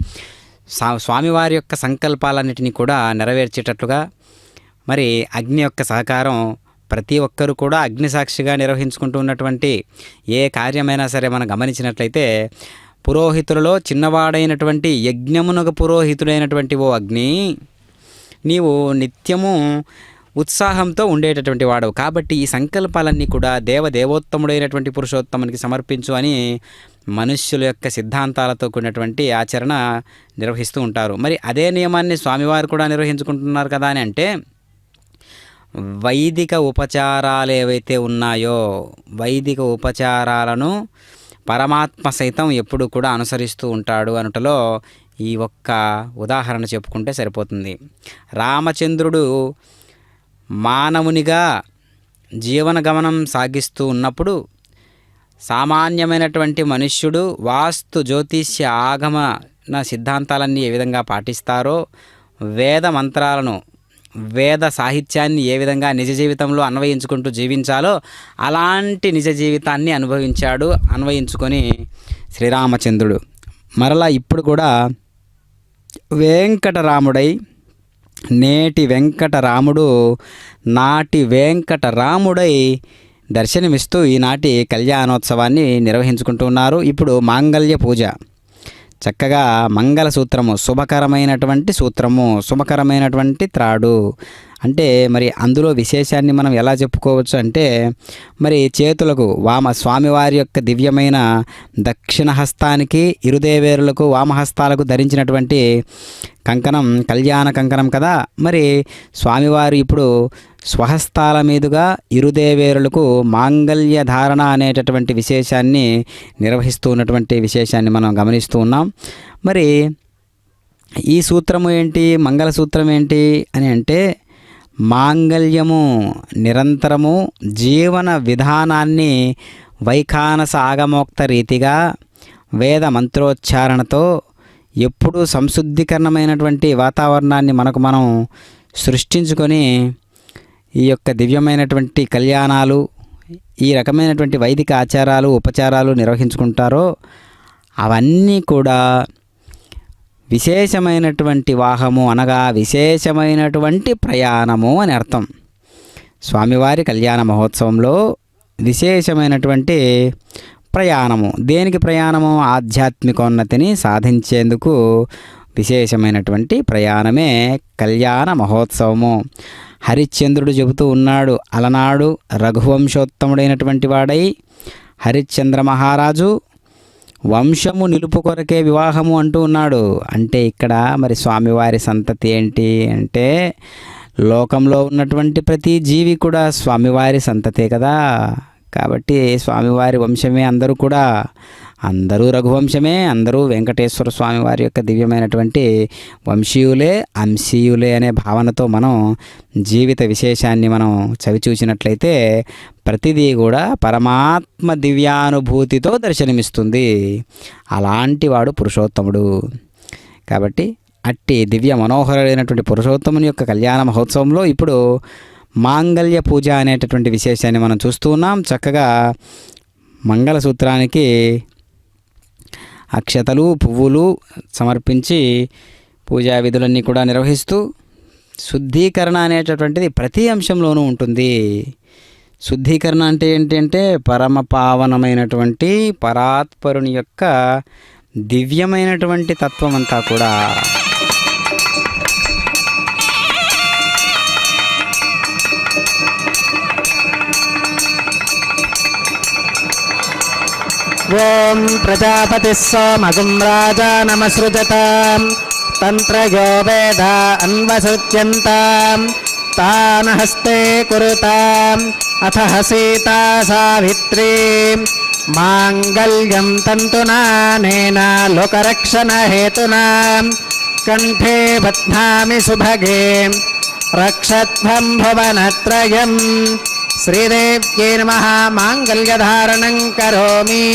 స్వామివారి యొక్క సంకల్పాలన్నిటినీ కూడా నెరవేర్చేటట్లుగా మరి అగ్ని యొక్క సహకారం ప్రతి ఒక్కరూ కూడా అగ్నిసాక్షిగా నిర్వహించుకుంటూ ఉన్నటువంటి ఏ కార్యమైనా సరే మనం గమనించినట్లయితే పురోహితులలో చిన్నవాడైనటువంటి యజ్ఞమునకు పురోహితుడైనటువంటి ఓ అగ్ని, నీవు నిత్యము ఉత్సాహంతో ఉండేటటువంటి వాడవు కాబట్టి ఈ సంకల్పాలన్నీ కూడా దేవోత్తముడైనటువంటి పురుషోత్తమునికి సమర్పించు అని మనుష్యుల యొక్క సిద్ధాంతాలతో కూడినటువంటి ఆచరణ నిర్వహిస్తూ ఉంటారు. మరి అదే నియమాన్ని స్వామివారు కూడా నిర్వహించుకుంటున్నారు కదా అని అంటే, వైదిక ఉపచారాలు ఏవైతే ఉన్నాయో వైదిక ఉపచారాలను పరమాత్మ సైతం ఎప్పుడు కూడా అనుసరిస్తూ ఉంటాడు అనుటలో ఈ ఒక్క ఉదాహరణ చెప్పుకుంటే సరిపోతుంది. రామచంద్రుడు మానవునిగా జీవన గమనం సాగిస్తూ ఉన్నప్పుడు సామాన్యమైనటువంటి మనుష్యుడు వాస్తు జ్యోతిష్య ఆగమన సిద్ధాంతాలన్నీ ఏ విధంగా పాటిస్తారో, వేద మంత్రాలను వేద సాహిత్యాన్ని ఏ విధంగా నిజ జీవితంలో అన్వయించుకుంటూ జీవించాలో అలాంటి నిజ జీవితాన్ని అన్వయించుకొని శ్రీరామచంద్రుడు మరలా ఇప్పుడు కూడా వెంకటరాముడై నేటి వెంకటరాముడు నాటి వెంకటరాముడై దర్శనమిస్తూ ఈనాటి కళ్యాణోత్సవాన్ని నిర్వహించుకుంటూ ఉన్నారు. ఇప్పుడు మాంగళ్య పూజ, చక్కగా మంగళసూత్రము, శుభకరమైనటువంటి సూత్రము, శుభకరమైనటువంటి త్రాడు అంటే మరి అందులో విశేషాన్ని మనం ఎలా చెప్పుకోవచ్చు అంటే, మరి చేతులకు స్వామివారి యొక్క దివ్యమైన దక్షిణ హస్తానికి ఇరుదేవేరులకు వామహస్తాలకు ధరించినటువంటి కంకణం కళ్యాణ కంకణం కదా. మరి స్వామివారు ఇప్పుడు స్వహస్తాల మీదుగా ఇరుదేవేరులకు మాంగళ్య ధారణ అనేటటువంటి విశేషాన్ని నిర్వహిస్తూ ఉన్నటువంటి విశేషాన్ని మనం గమనిస్తూ ఉన్నాం. మరి ఈ సూత్రము ఏంటి, మంగళసూత్రం ఏంటి అని అంటే, మాంగళ్యము నిరంతరము జీవన విధానాన్ని వైఖానస ఆగమోక్త రీతిగా వేద మంత్రోచ్చారణతో ఎప్పుడూ సంశుద్ధీకరణమైనటువంటి వాతావరణాన్ని మనం సృష్టించుకొని ఈ యొక్క దివ్యమైనటువంటి కళ్యాణాలు, ఈ రకమైనటువంటి వైదిక ఆచారాలు ఉపచారాలు నిర్వహించుకుంటారో అవన్నీ కూడా విశేషమైనటువంటి వాహము అనగా విశేషమైనటువంటి ప్రయాణము అని అర్థం. స్వామివారి కళ్యాణ మహోత్సవంలో విశేషమైనటువంటి ప్రయాణము. దేనికి ప్రయాణము? ఆధ్యాత్మికోన్నతిని సాధించేందుకు విశేషమైనటువంటి ప్రయాణమే కళ్యాణ మహోత్సవము. హరిశ్చంద్రుడు చెబుతూ ఉన్నాడు, అలనాడు రఘువంశోత్తముడైనటువంటి వాడై హరిశ్చంద్ర మహారాజు వంశము నిలుపు కొరకే వివాహము అంటూ ఉన్నాడు. అంటే ఇక్కడ మరి స్వామివారి సంతతి ఏంటి అంటే, లోకంలో ఉన్నటువంటి ప్రతి జీవి కూడా స్వామివారి సంతతే కదా. కాబట్టి స్వామివారి వంశమే అందరూ రఘువంశమే, అందరూ వెంకటేశ్వర స్వామివారి యొక్క దివ్యమైనటువంటి వంశీయులే, అంశీయులే అనే భావనతో మనం జీవిత విశేషాన్ని మనం చవిచూసినట్లయితే ప్రతిదీ కూడా పరమాత్మ దివ్యానుభూతితో దర్శనమిస్తుంది. అలాంటి వాడు పురుషోత్తముడు. కాబట్టి అట్టి దివ్య మనోహరుడైనటువంటి పురుషోత్తముని యొక్క కళ్యాణ మహోత్సవంలో ఇప్పుడు మాంగళ్య పూజ అనేటటువంటి విశేషాన్ని మనం చూస్తూ ఉన్నాం. చక్కగా మంగళసూత్రానికి అక్షతలు పువ్వులు సమర్పించి పూజా విధులన్నీ కూడా నిర్వహిస్తూ, శుద్ధీకరణ అనేటటువంటిది ప్రతి అంశంలోనూ ఉంటుంది. శుద్ధీకరణ అంటే ఏంటి అంటే, పరమ పావనమైనటువంటి పరాత్పరుని యొక్క దివ్యమైనటువంటి తత్వం అంతా కూడా ఓం ప్రజాపతి సోమగుం రాజా నమసృజత తంత్రయో వేద అన్వసుత్యంతాం తాన హస్తే కురుతాం అథ సీతా సావిత్రీ మాంగళ్యం తంతునానేన లోకరక్షణ హేతునా కంఠే బధ్నామి సుభగే రక్షత్వం భువనత్రయం శ్రీదేవ్యై నమః మాంగళ్యధారణం కరోమి.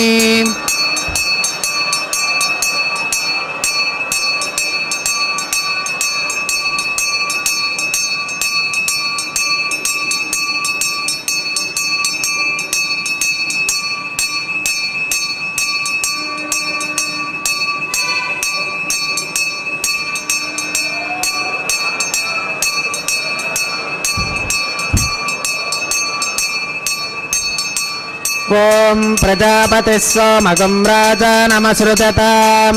ఓం ప్రజాపతి సోమగం రాజానమసృజతాం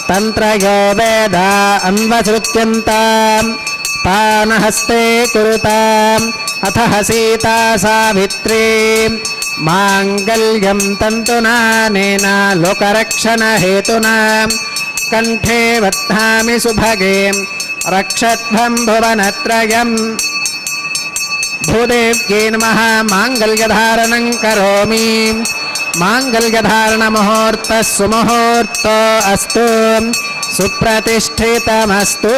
తంత్రయో వేద అన్వసృత్యంతాం తాన హస్తే కురుతాం అథ సీతా సావిత్రీ మాంగళ్యం తంతునానేన లోకరక్షణ హేతునా కంఠే బధ్నామి సుభగే రక్షత్వం భువనత్రయం భూదేవ్యై నమః మాంగళ్యధారణం కరోమి. మాంగళ్యధారణ ముహూర్త సుముహూర్తో అస్తు సుప్రతిష్ఠితమస్తు.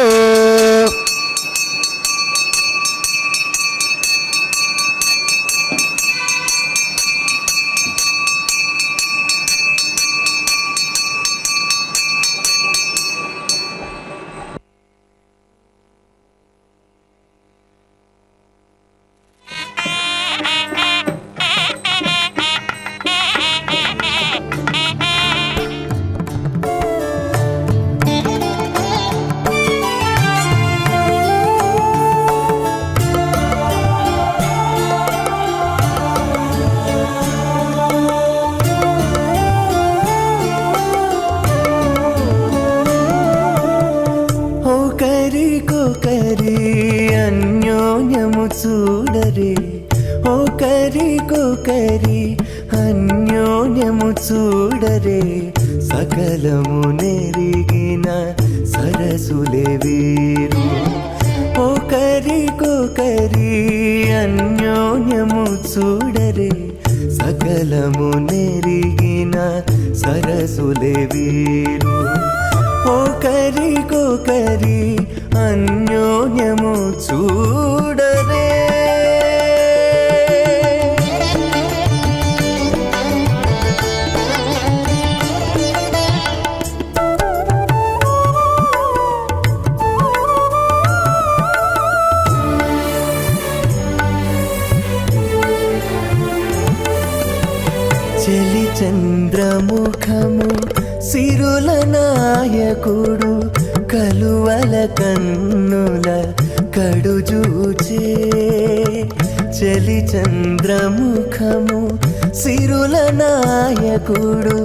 అన్యోన్యము చూడరే ఒకరికొకరి అన్యోన్యము చూడరే సకలము నెరిగిన సరసులే వీరు ఒకరికొకరి అన్యోన్యము చూడరే సకలము నెరిగిన సరసులే వీరు ఒకరికొకరి అన్యోన్యము చూడరే. చలి చంద్రముఖము సిరుల నాయకుడు కలువల కన్నుల కడుజూచే చలి చంద్రముఖము సిరుల నాయకుడు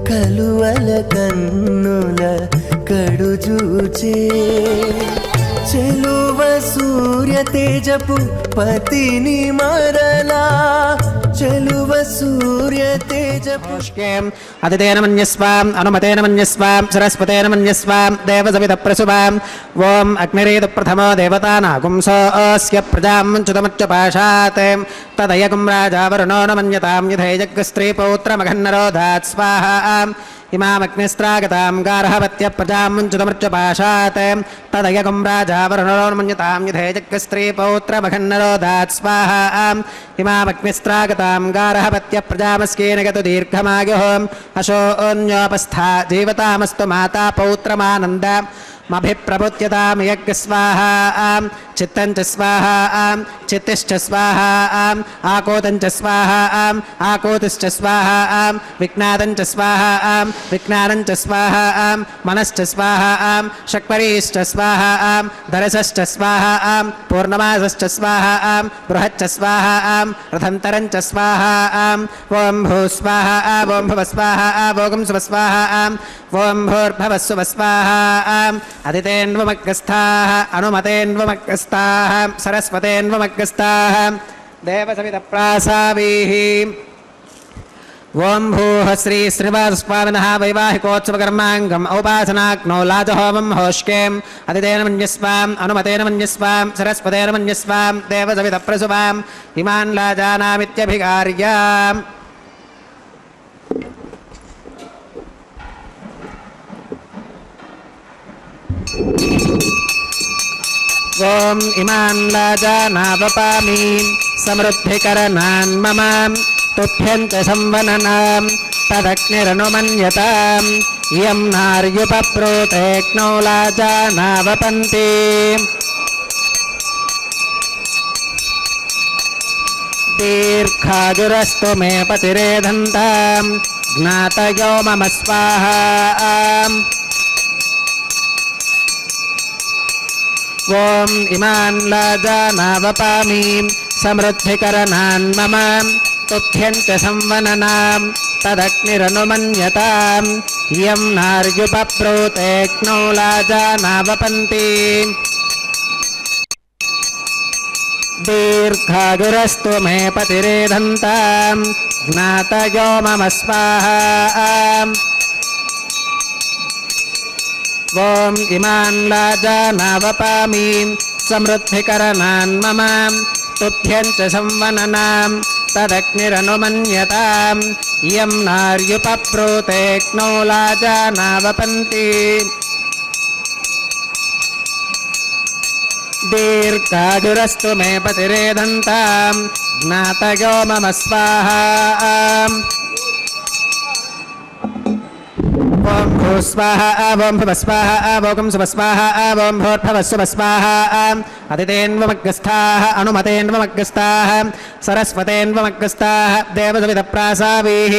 కలువల కన్నుల కడుజూచే చెలువ సూర్య తేజపు పతిని మరలా చెలువ సూర్య తేజపు అదితేన మన్యస్వాం అనుమతేన మన్యస్వాం సరస్వతేన మన్యస్వాం దేవసవిత ప్రసువాం ఓం అగ్నిరేదు ప్రథమో దేవతానాగుంసోऽస్య ప్రజాం చ్యుతమచ్చుపాశాత్ తదయగుం రాజా వరుణో న మన్యతాం యథైజగ్స్త్రీ పౌత్రమఘన్నరోధాత్ స్వాహా ఇమామగ్నిస్త్రాగతాం గార్హవత్య ప్రజాం చ్యుతమచ్చుపాశాత్ తదయగుం రాజా వరుణో న మన్యతాం యథైజగ్స్త్రీ పౌత్రమఘన్నరోధాత్ స్వాహా ఇమామగ్నిస్త్రాగతాం గార్హవత్య ప్రజామస్కేన గతు దీర్ఘమాయుః అశోన్యోపస్థా జీవతామస్తు మాతా పౌత్రమానంద మభిప్రభుత్యతాం యజ్ఞ స్వాహా చిత్తం చ స్వాహా చిత్తిశ్చ స్వాహా ఆకోతం చ స్వాహా ఆకోతిశ్చ స్వాహా విజ్ఞాతం చ స్వాహా విజ్ఞానం చ స్వాహా మనశ్చ స్వాహా షక్పరీశ్చ స్వాహా దరసశ్చ స్వాహా పూర్ణమాసశ్చ స్వాహా బృహచ్చ స్వాహా రథంతరం చ స్వాహా ఓం భూ స్వాహా ఓం భవ స్వాహా ఓం శుభ స్వాహా ఓం భూర్భవస్సువ స్వాహా అదితేన్వమగ్గస్థాః అనుమతేన్వమగ్గస్థాః సరస్వతేన్వమగ్గస్థాః దేవసవిత ప్రాసావీః ఓం భూః శ్రీ శ్రీనివాసస్వామినः వైవాహికోత్సవకర్మాంగం ఔపాసనాగ్నౌ లాజహోమం హోష్కేం అదితేన మన్యస్వాం అనుమతేన మన్యస్వాం సరస్వతేన మన్యస్వాం దేవసవితప్రసువాం ఇమాన్ లాజానామిత్యభికార్య. ఓం ఇమాన్ లాజానావపామి సమృద్ధికరణాన్ మమ తుభ్యంచ సంవననాం తదగ్నిరనుమన్యతాం ఇయం నార్యుపప్రోతేక్నౌ లాజానావపంతి. దీర్ఘాయురస్తు మే పతిరేధంతాం జ్ఞాతయో మమ స్వాహా. ఓం ఇమాన్ లాజానావపామి సమృద్ధికరణాన్ మమ తుభ్యంచ సంవననాం తదగ్నిరనుమన్యతాం ఇయం నార్యుపప్రోతేక్నౌ లాజానావపంతి. దీర్ఘాయురస్తు మే పతిరేధంతాం జ్ఞాతయో మమ స్వాహా. ఓం ఇమాన్ లాజానావపామి సమృద్ధికరణాన్ మమ తుభ్యంచ సంవననాం తదగ్నిరనుమన్యతాం ఇయం నార్యుపప్రోతేక్నౌ లాజానావపంతి. దీర్ఘాయురస్తు మే పతిరేధంతాం జ్ఞాతయో మమ స్వాహా. ఓం భూస్వాహ ఓం భువస్వాహ ఓం సువస్వాహ ఓం భూర్భవస్సువస్వాహ. అదితేన్వమగ్రస్థాః అనుమతేన్వమగ్రస్థాః సరస్వతేన్వమగ్రస్థాః దేవసవితప్రాసావీః.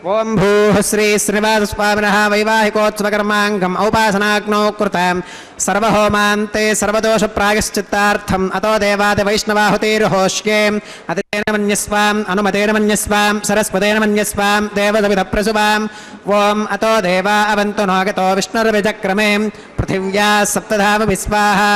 ఓం భూః శ్రీ శ్రీనివాసస్వామినः వైవాహికోత్సవకర్మాంగం ఔపాసనాగ్నౌ కృతం సర్వహోమాంతే సర్వదోషప్రాయశ్చిత్తార్థం అతో దేవాదివైష్ణవాహుతిర్హోష్యే అదితేన మన్యస్వాం అనుమతేన మన్యస్వాం సరస్వతేన మన్యస్వాం దేవసవితప్రసువాం. ఓం అతో దేవా అవంతు నోగతో విష్ణుర్విచక్రమే పృథివ్యా సప్తధామ విస్వాహా.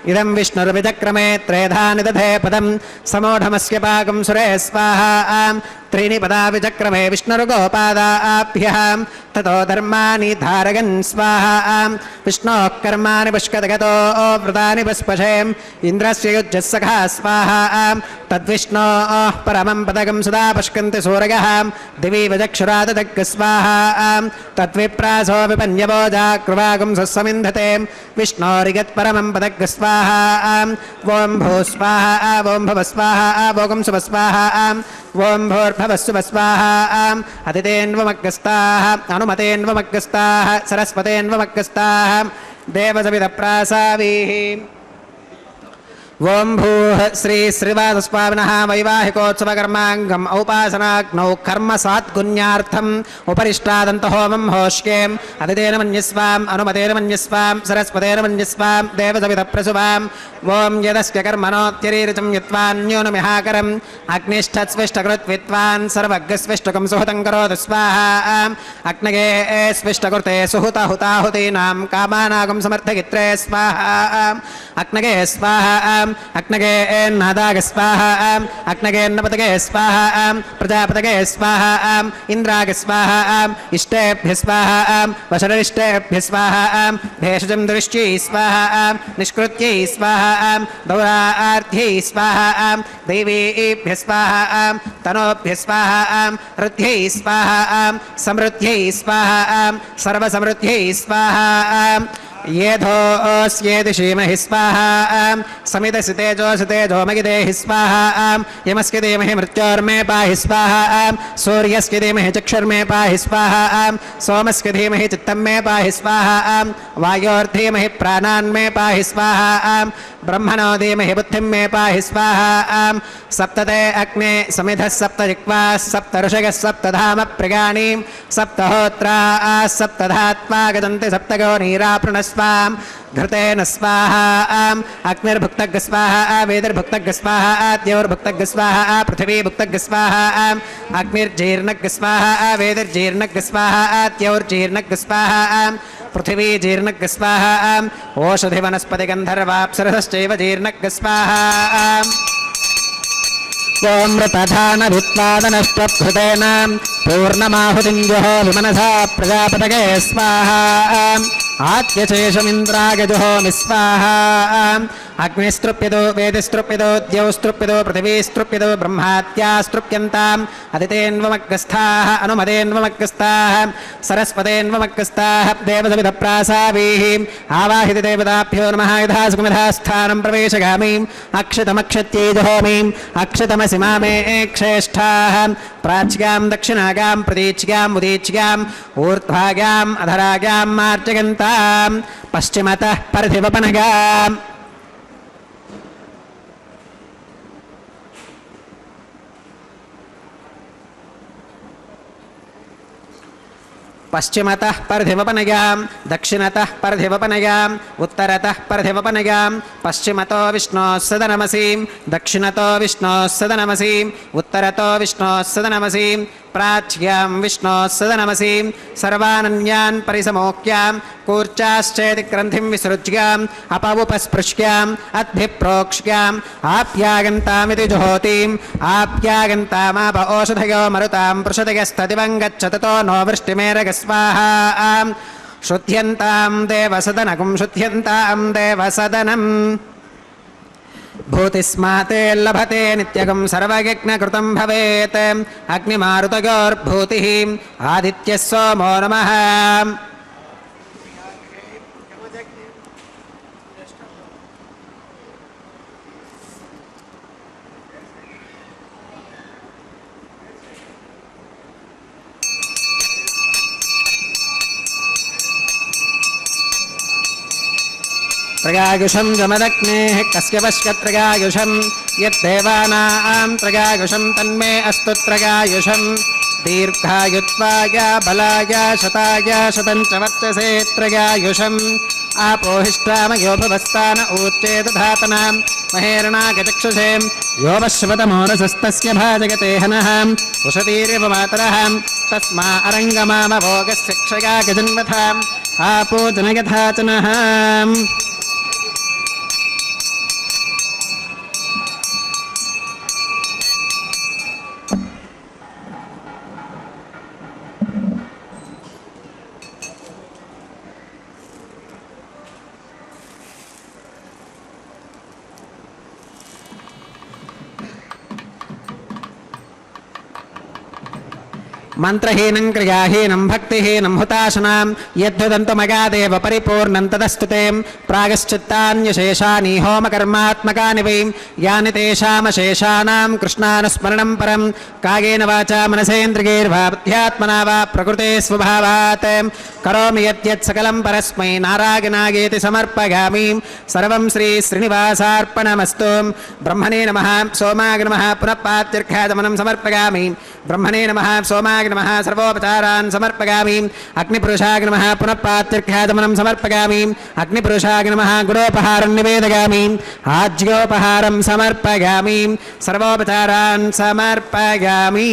ఇదం విష్ణుర్విచక్రమే త్రేధా నిదధే పదం సమూఢమస్య పాకం సురే స్వాహా. త్రీణి పదా విచక్రమే విష్ణుర్గోపాదాభ్యః తతో ధర్మాని ధారయన్ స్వాహా. విష్ణోః కర్మాణి పుష్కతగతో వ్రతాని పుష్పశే ఇంద్రస్య యుజ్యస్సఖా స్వాహా. తద్విష్ణోః పరమం పదకం సదా పుష్కంతి సూరయః దివి విచక్షురాదదగ్గ స్వాహా. తద్విప్రాసో విపన్యవోజాకృవాగం సస్సమింధతే విష్ణోరిగత్పరమం పదగ్గ స్వాహా. ఓం భూస్వాహా ఓం భవస్వాహా ఓం సువస్వాహా ఓం భూర్భవస్సువస్వాహా. అదితేన్వమగ్రస్థాః అనుమతేన్వమగ్రస్థాః సరస్వతేన్వమగ్రస్థాః దేవసవితప్రాసావీః. ఓం భూః శ్రీ శ్రీనివాసస్వామినः వైవాహికోత్సవకర్మాంగం ఔపాసనాగ్నౌ కర్మ సాత్గుణ్యార్థం ఉపరిష్టాదంతహోమం హోష్యే అదితేన మన్యస్వాం అనుమతేన మన్యస్వాం సరస్వతేన మన్యస్వాం దేవసవితప్రసువాం. ఓం యదస్య కర్మణోత్యరీరితం యత్వాన్యోనుమిహాకరం అగ్నిష్ఠత్స్విష్టకృత్విత్వాన్ సర్వజ్ఞస్విష్టకం సుహృతం కరోతు స్వాహా. అగ్నగే స్విష్టకృతే సుహృత హుతాహుతీనాం కామానాగం సమర్థగిత్రే స్వాహా. అగ్నగే స్వాహా. అగ్నగే నాదాగ స్వాహా. అగ్నగేన్నపతగే స్వాహా. ప్రజాపతగే స్వాహా. ఇంద్రాగ స్వాహా. ఇష్టేభ్య స్వాహా. వశరిష్టేభ్య స్వాహా. భేషజం దృష్ట్యై స్వాహా. నిష్కృత్యై స్వాహా. దౌరార్థ్యై స్వాహా. దైవేభ్య స్వాహా. తనోభ్య స్వాహా. హృద్యై స్వాహా. సమృద్ధ్యై స్వాహా. సర్వసమృద్ధ్యై స్వాహా. येधोऽस्येति श्रीमहि स्वाहा. समिदसि तेजोऽसि तेजोमगिदेहि स्वाहा. यमस्ति धीमहि मृत्योर्मे पाहि स्वाहा. सूर्यस्ति धीमहि चक्षुर्मे पाहि स्वाहा. सोमस्ति धीमहि चित्तं मे पाहि स्वाहा. वायोर्धीमहि प्राणान्मे पाहि स्वाहा. ब्रह्मणो धीमहि बुद्धिं मे पाहि स्वाहा. सप्तते अग्ने समिधः सप्तजिह्वाः सप्त ऋषयः सप्तधाम प्रगाणि सप्तहोत्राः सप्तधात्वा गजन्ति सप्तगो नीराप्रणस्वाम्. घृतेन स्वाहा. अग्निर्भुक्तग् स्वाहा. वेदिर्भुक्तग् स्वाहा. द्यौर्भुक्तग् स्वाहा. पृथिवीभुक्तग् स्वाहा. अग्निर्जीर्णग् स्वाहा. वेदिर्जीर्णग् स्वाहा. द्यौर्जीर्णग् स्वाहा. पृथिवी जीर्णग् स्वाहा. ओषधि वनस्पति गन्धर्वाप्सरसश्चैव जीर्णग् स्वाहा. सोमृतधानभित्वादनष्टकृतेन पूर्णमाहुतिं जुहोमि मनसा प्रजापतये स्वाहा आद्यशेषमिन्द्राय जुहोमि स्वाहा अग्निस्तृप्यतो वेदिस्तृप्यतो द्यौस्तृप्यतो पृथिवीस्तृप्यतो ब्रह्मात्यास्तृप्यन्ताम् अदितेन्वमग्गस्थाः अनुमदेन्वमग्गस्थाः सरस्वतेन्वमग्गस्थाः देवसविधप्रासावीः आवाहित देवताभ्यो नमः यथा सुखमिधास्थानं प्रवेशगामि अक्षतमक्षत्यै जुहोमि अक्षतमसि मामे श्रेष्ठाः प्राच्यां दक्षिणागां प्रतीच्यां उदीच्यां ऊर्ध्वागां अधरागां मार्जयन्तां पश्चिमतः परधिवपनगां पश्चिमतः परधिवपनगां दक्षिणतः परधिवपनगां उत्तरतः परधिवपनगां पश्चिमतो विष्णोः सदनमसीं दक्षिणतो विष्णोः सदनमसीं उत्तरतो विष्णोः सदनमसीं प्राच्यां विष्णोः सदनमसीं सर्वानन्यान् परिसमोक्यां कूर्चाश्चेति ग्रन्थिं विसृज्याम् अपवुपस्पृश्याम् अद्भिप्रोक्ष्याम् आप्यागन्तामिति जुहोतिम् आप्यागन्तामाप ओषधयो मरुतां पृषदयस्तदिवं गच्छततो नो वृष्टिमेरगस्वाहा शुध्यन्तां देवसदनकुं शुध्यन्तां देवसदनम् भूतिस्माते लभते नित्यगं सर्वयज्ञकृतं भवेत् अग्निमारुतयोर्भूतिः आदित्यः सोमो नमः त्रयायुषं जमदग्नेः कस्य पश्यत्रयायुषं यद्देवानां त्रयायुषं तन्मे अस्तु त्रयायुषं दीर्घायुत्वाय बलाय शताय शतं च वर्चसे त्रयायुषम् आपोहिष्टामयो भवस्तान ऊर्चेदधातनां महेरणागचक्षुषे यो वश्वतमोरसस्तस्य भाजगते हनः उषतीरिव मातरः तस्मा अरङ्गमामभोगस्य क्षया गजन्मथाम् आपो जनयथा च नः మంత్రహీనం క్రియాహీనం భక్తిహీనం హుతాశనాం యద్వదంతుమగాదేవ పరిపూర్ణం తదస్తు తే ప్రాగశ్చిత్తాన్యశేషాని హోమకర్మాత్మకాని వై యాని తేషామశేషానాం కృష్ణానుస్మరణం పరం కాయేన వాచా మనసేంద్రియైర్వా బుద్ధ్యాత్మనా వా ప్రకృతే స్వభావాత్ కరోమి యద్యత్ సకలం పరస్మై నారాయణాయేతి సమర్పయామి సర్వం శ్రీ శ్రీనివాసార్పణమస్తు బ్రహ్మణే నమః సోమాయ నమః పునః పాత్యర్ఘాదమనం సమర్పయామి బ్రహ్మణే నమః సోమాయ नमः सर्वोपचारान् समर्पयामि अग्निपुरुषाय नमः पुनः पात्यर्घ्यादमनं समर्पयामि अग्निपुरुषाय नमः गुडोपहारं निवेदयामि आज्योपहारं समर्पयामि सर्वोपचारान् समर्पयामि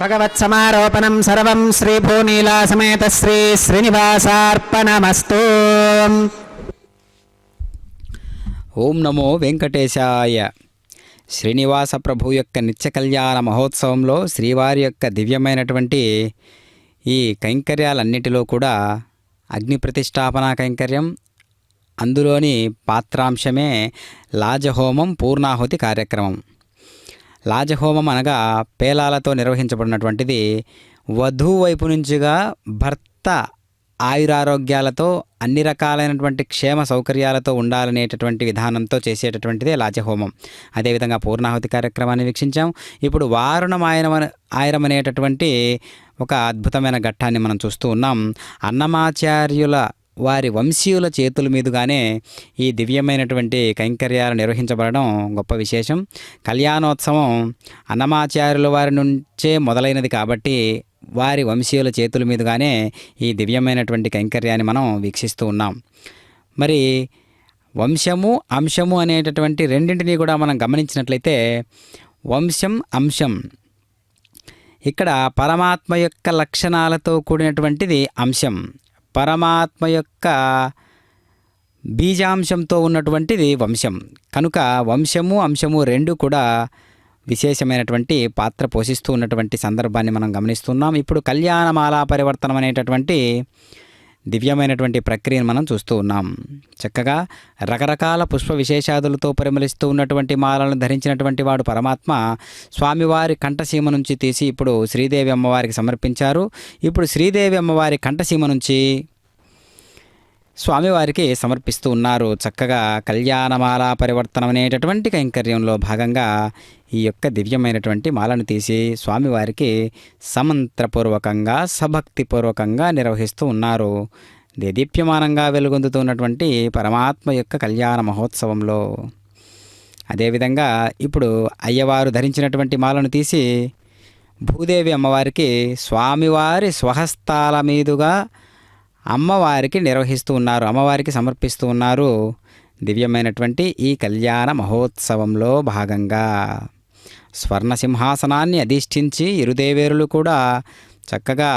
భగవత్సమారోపణం సర్వం శ్రీ భూనీలా సమేత శ్రీ శ్రీనివాసార్పణమస్తు. ఓం నమో వెంకటేశాయ. శ్రీనివాస ప్రభు యొక్క నిత్య కళ్యాణ మహోత్సవంలో శ్రీవారి యొక్క దివ్యమైనటువంటి ఈ కైంకర్యాలన్నిటిలో కూడా అగ్ని ప్రతిష్టాపన కైంకర్యం, అందులోని పాత్రాంశమే లాజహోమం పూర్ణాహుతి కార్యక్రమం. లాజహోమం అనగా పేలాలతో నిర్వహించబడినటువంటిది. వధువు వైపు నుంచిగా భర్త ఆయురారోగ్యాలతో అన్ని రకాలైనటువంటి క్షేమ సౌకర్యాలతో ఉండాలనేటటువంటి విధానంతో చేసేటటువంటిదే లాజహోమం. అదేవిధంగా పూర్ణాహుతి కార్యక్రమాన్ని వీక్షించాం. ఇప్పుడు వారుణం ఆయరం అనేటటువంటి ఒక అద్భుతమైన ఘట్టాన్ని మనం చూస్తూ ఉన్నాం. అన్నమాచార్యుల వారి వంశీయుల చేతుల మీదుగానే ఈ దివ్యమైనటువంటి కైంకర్యాలు నిర్వహించబడడం గొప్ప విశేషం. కళ్యాణోత్సవం అన్నమాచార్యుల వారి నుంచే మొదలైనది కాబట్టి వారి వంశీయుల చేతుల మీదుగానే ఈ దివ్యమైనటువంటి కైంకర్యాన్ని మనం వీక్షిస్తూ ఉన్నాం. మరి వంశము అంశము అనేటటువంటి రెండింటినీ కూడా మనం గమనించినట్లయితే వంశం అంశం ఇక్కడ పరమాత్మ యొక్క లక్షణాలతో కూడినటువంటిది అంశం, పరమాత్మ యొక్క బీజాంశంతో ఉన్నటువంటిది వంశం. కనుక వంశము అంశము రెండు కూడా విశేషమైనటువంటి పాత్ర పోషిస్తూ ఉన్నటువంటి సందర్భాన్ని మనం గమనిస్తున్నాం. ఇప్పుడు కళ్యాణమాలా పరివర్తనం అనేటటువంటి దివ్యమైనటువంటి ప్రక్రియను మనం చూస్తూ ఉన్నాం. చక్కగా రకరకాల పుష్ప విశేషాదులతో పరిమళిస్తూ ఉన్నటువంటి మాలను ధరించినటువంటి వాడు పరమాత్మ స్వామివారి కంఠసీమ నుంచి తీసి ఇప్పుడు శ్రీదేవి అమ్మవారికి సమర్పించారు. ఇప్పుడు శ్రీదేవి అమ్మవారి కంఠసీమ నుంచి స్వామివారికి సమర్పిస్తూ ఉన్నారు. చక్కగా కళ్యాణమాల పరివర్తనం అనేటటువంటి కైంకర్యంలో భాగంగా ఈ యొక్క దివ్యమైనటువంటి మాలను తీసి స్వామివారికి సమంత్రపూర్వకంగా సభక్తిపూర్వకంగా నిర్వహిస్తూ ఉన్నారు. దేదీప్యమానంగా వెలుగొందుతున్నటువంటి పరమాత్మ యొక్క కళ్యాణ మహోత్సవంలో. అదేవిధంగా ఇప్పుడు అయ్యవారు ధరించినటువంటి మాలను తీసి భూదేవి అమ్మవారికి స్వామివారి స్వహస్తాల మీదుగా అమ్మవారికి నిర్వహిస్తూ ఉన్నారు, అమ్మవారికి సమర్పిస్తూ ఉన్నారు. దివ్యమైనటువంటి ఈ కళ్యాణ మహోత్సవంలో భాగంగా స్వర్ణ సింహాసనాన్ని అధిష్ఠించి ఇరుదేవేరులు కూడా చక్కగా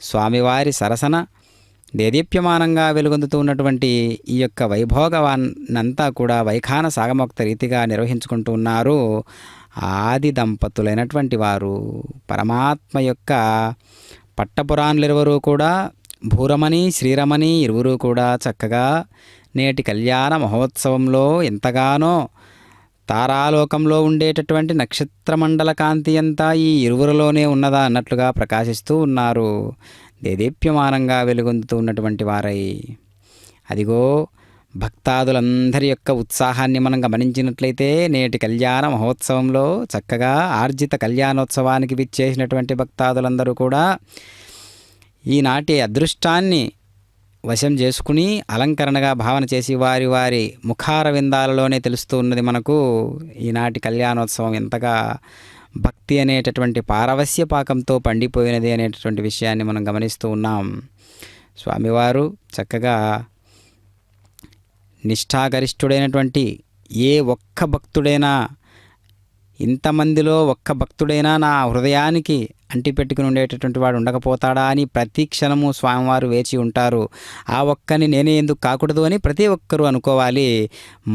స్వామివారి సరసన దేదీప్యమానంగా వెలుగొందుతూ ఉన్నటువంటి ఈ యొక్క వైభోగవాన్నంతా కూడా వైఖాన సాగమోక్త రీతిగా నిర్వహించుకుంటూ ఉన్నారు. ఆది దంపతులైనటువంటి వారు పరమాత్మ యొక్క పట్టపురాణులిరువురు కూడా భూరమణి శ్రీరమణి ఇరువురు కూడా చక్కగా నేటి కళ్యాణ మహోత్సవంలో ఎంతగానో తారాలోకంలో ఉండేటటువంటి నక్షత్రమండల కాంతి అంతా ఈ ఇరువురిలోనే ఉన్నదా అన్నట్లుగా ప్రకాశిస్తూ ఉన్నారు. దేదీప్యమానంగా వెలుగొందుతూ ఉన్నటువంటి వారై అదిగో భక్తాదులందరి యొక్క ఉత్సాహాన్ని మనం గమనించినట్లయితే నేటి కళ్యాణ మహోత్సవంలో చక్కగా ఆర్జిత కళ్యాణోత్సవానికి విచ్చేసినటువంటి భక్తాదులందరూ కూడా ఈనాటి అదృష్టాన్ని వశం చేసుకుని అలంకరణగా భావన చేసి వారి వారి ముఖార విందాలలోనే తెలుస్తూ ఉన్నది మనకు ఈనాటి కళ్యాణోత్సవం ఎంతగా భక్తి అనేటటువంటి పారవస్య పాకంతో పండిపోయినది అనేటటువంటి విషయాన్ని మనం గమనిస్తూ ఉన్నాం. స్వామివారు చక్కగా నిష్ఠాగరిష్ఠుడైనటువంటి ఏ ఒక్క భక్తుడైనా, ఇంతమందిలో ఒక్క భక్తుడైనా నా హృదయానికి అంటిపెట్టుకుని ఉండేటటువంటి వాడు ఉండకపోతాడా అని ప్రతి క్షణము స్వామివారు వేచి ఉంటారు. ఆ ఒక్కని నేనే ఎందుకు కాకూడదు అని ప్రతి ఒక్కరూ అనుకోవాలి.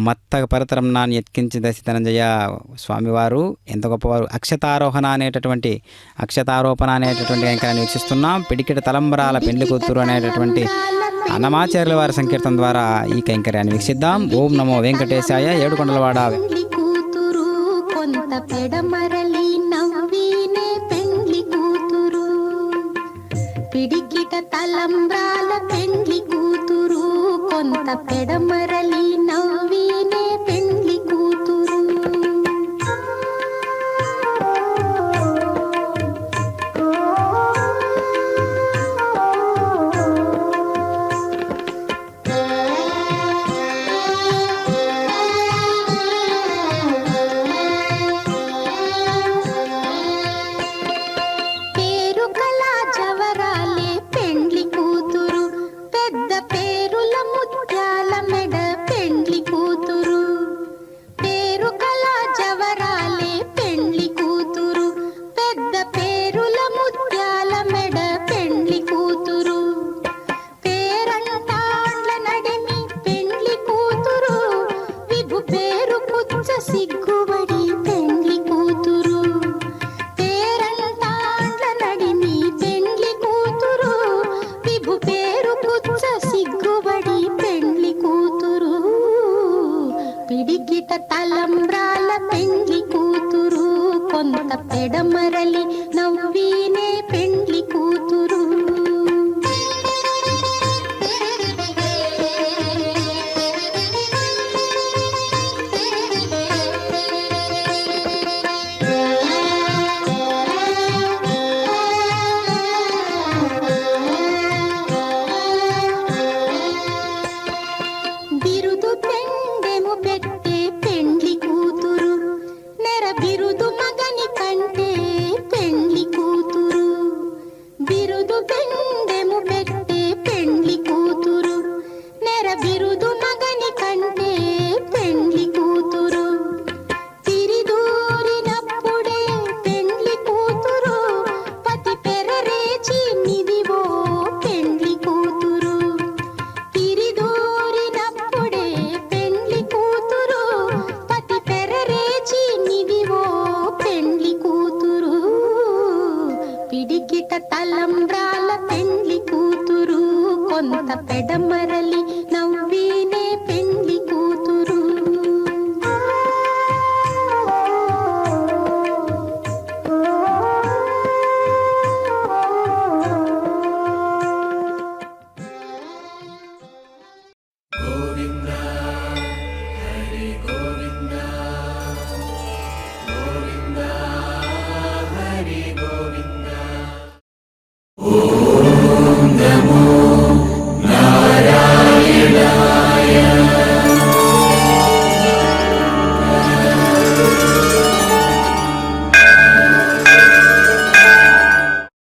మత్త పరతరం నాన్ని ఎత్కించి దశ ధనంజయ స్వామివారు ఎంత గొప్పవారు. అక్షతారోపణ అనేటటువంటి కైంకర్యాన్ని వీక్షిస్తున్నాం. పిడికిట తలంబరాల పెండ్లి కూతురు అనేటటువంటి అన్నమాచార్యుల వారి సంకీర్తన ద్వారా ఈ కైంకర్యాన్ని వీక్షిద్దాం. ఓం నమో వెంకటేశాయ. ఏడుకొండలవాడ కొంత పెడమరలి నవ్వినే పెండ్లి కూతురు, పిడికిట తలంబ్రాల పెండ్లి కూతురు, కొంత పెడమరలి నవ్వినే పెండ్లి కూతురు. ముత్యాల మెడ పెండ్లి కూతురు, పిడికిట తలంబ్రాల పెండ్లి కూతురు కొంత పెడమరలి నవ్వీనే పెండ్లి కూతురు. ఓ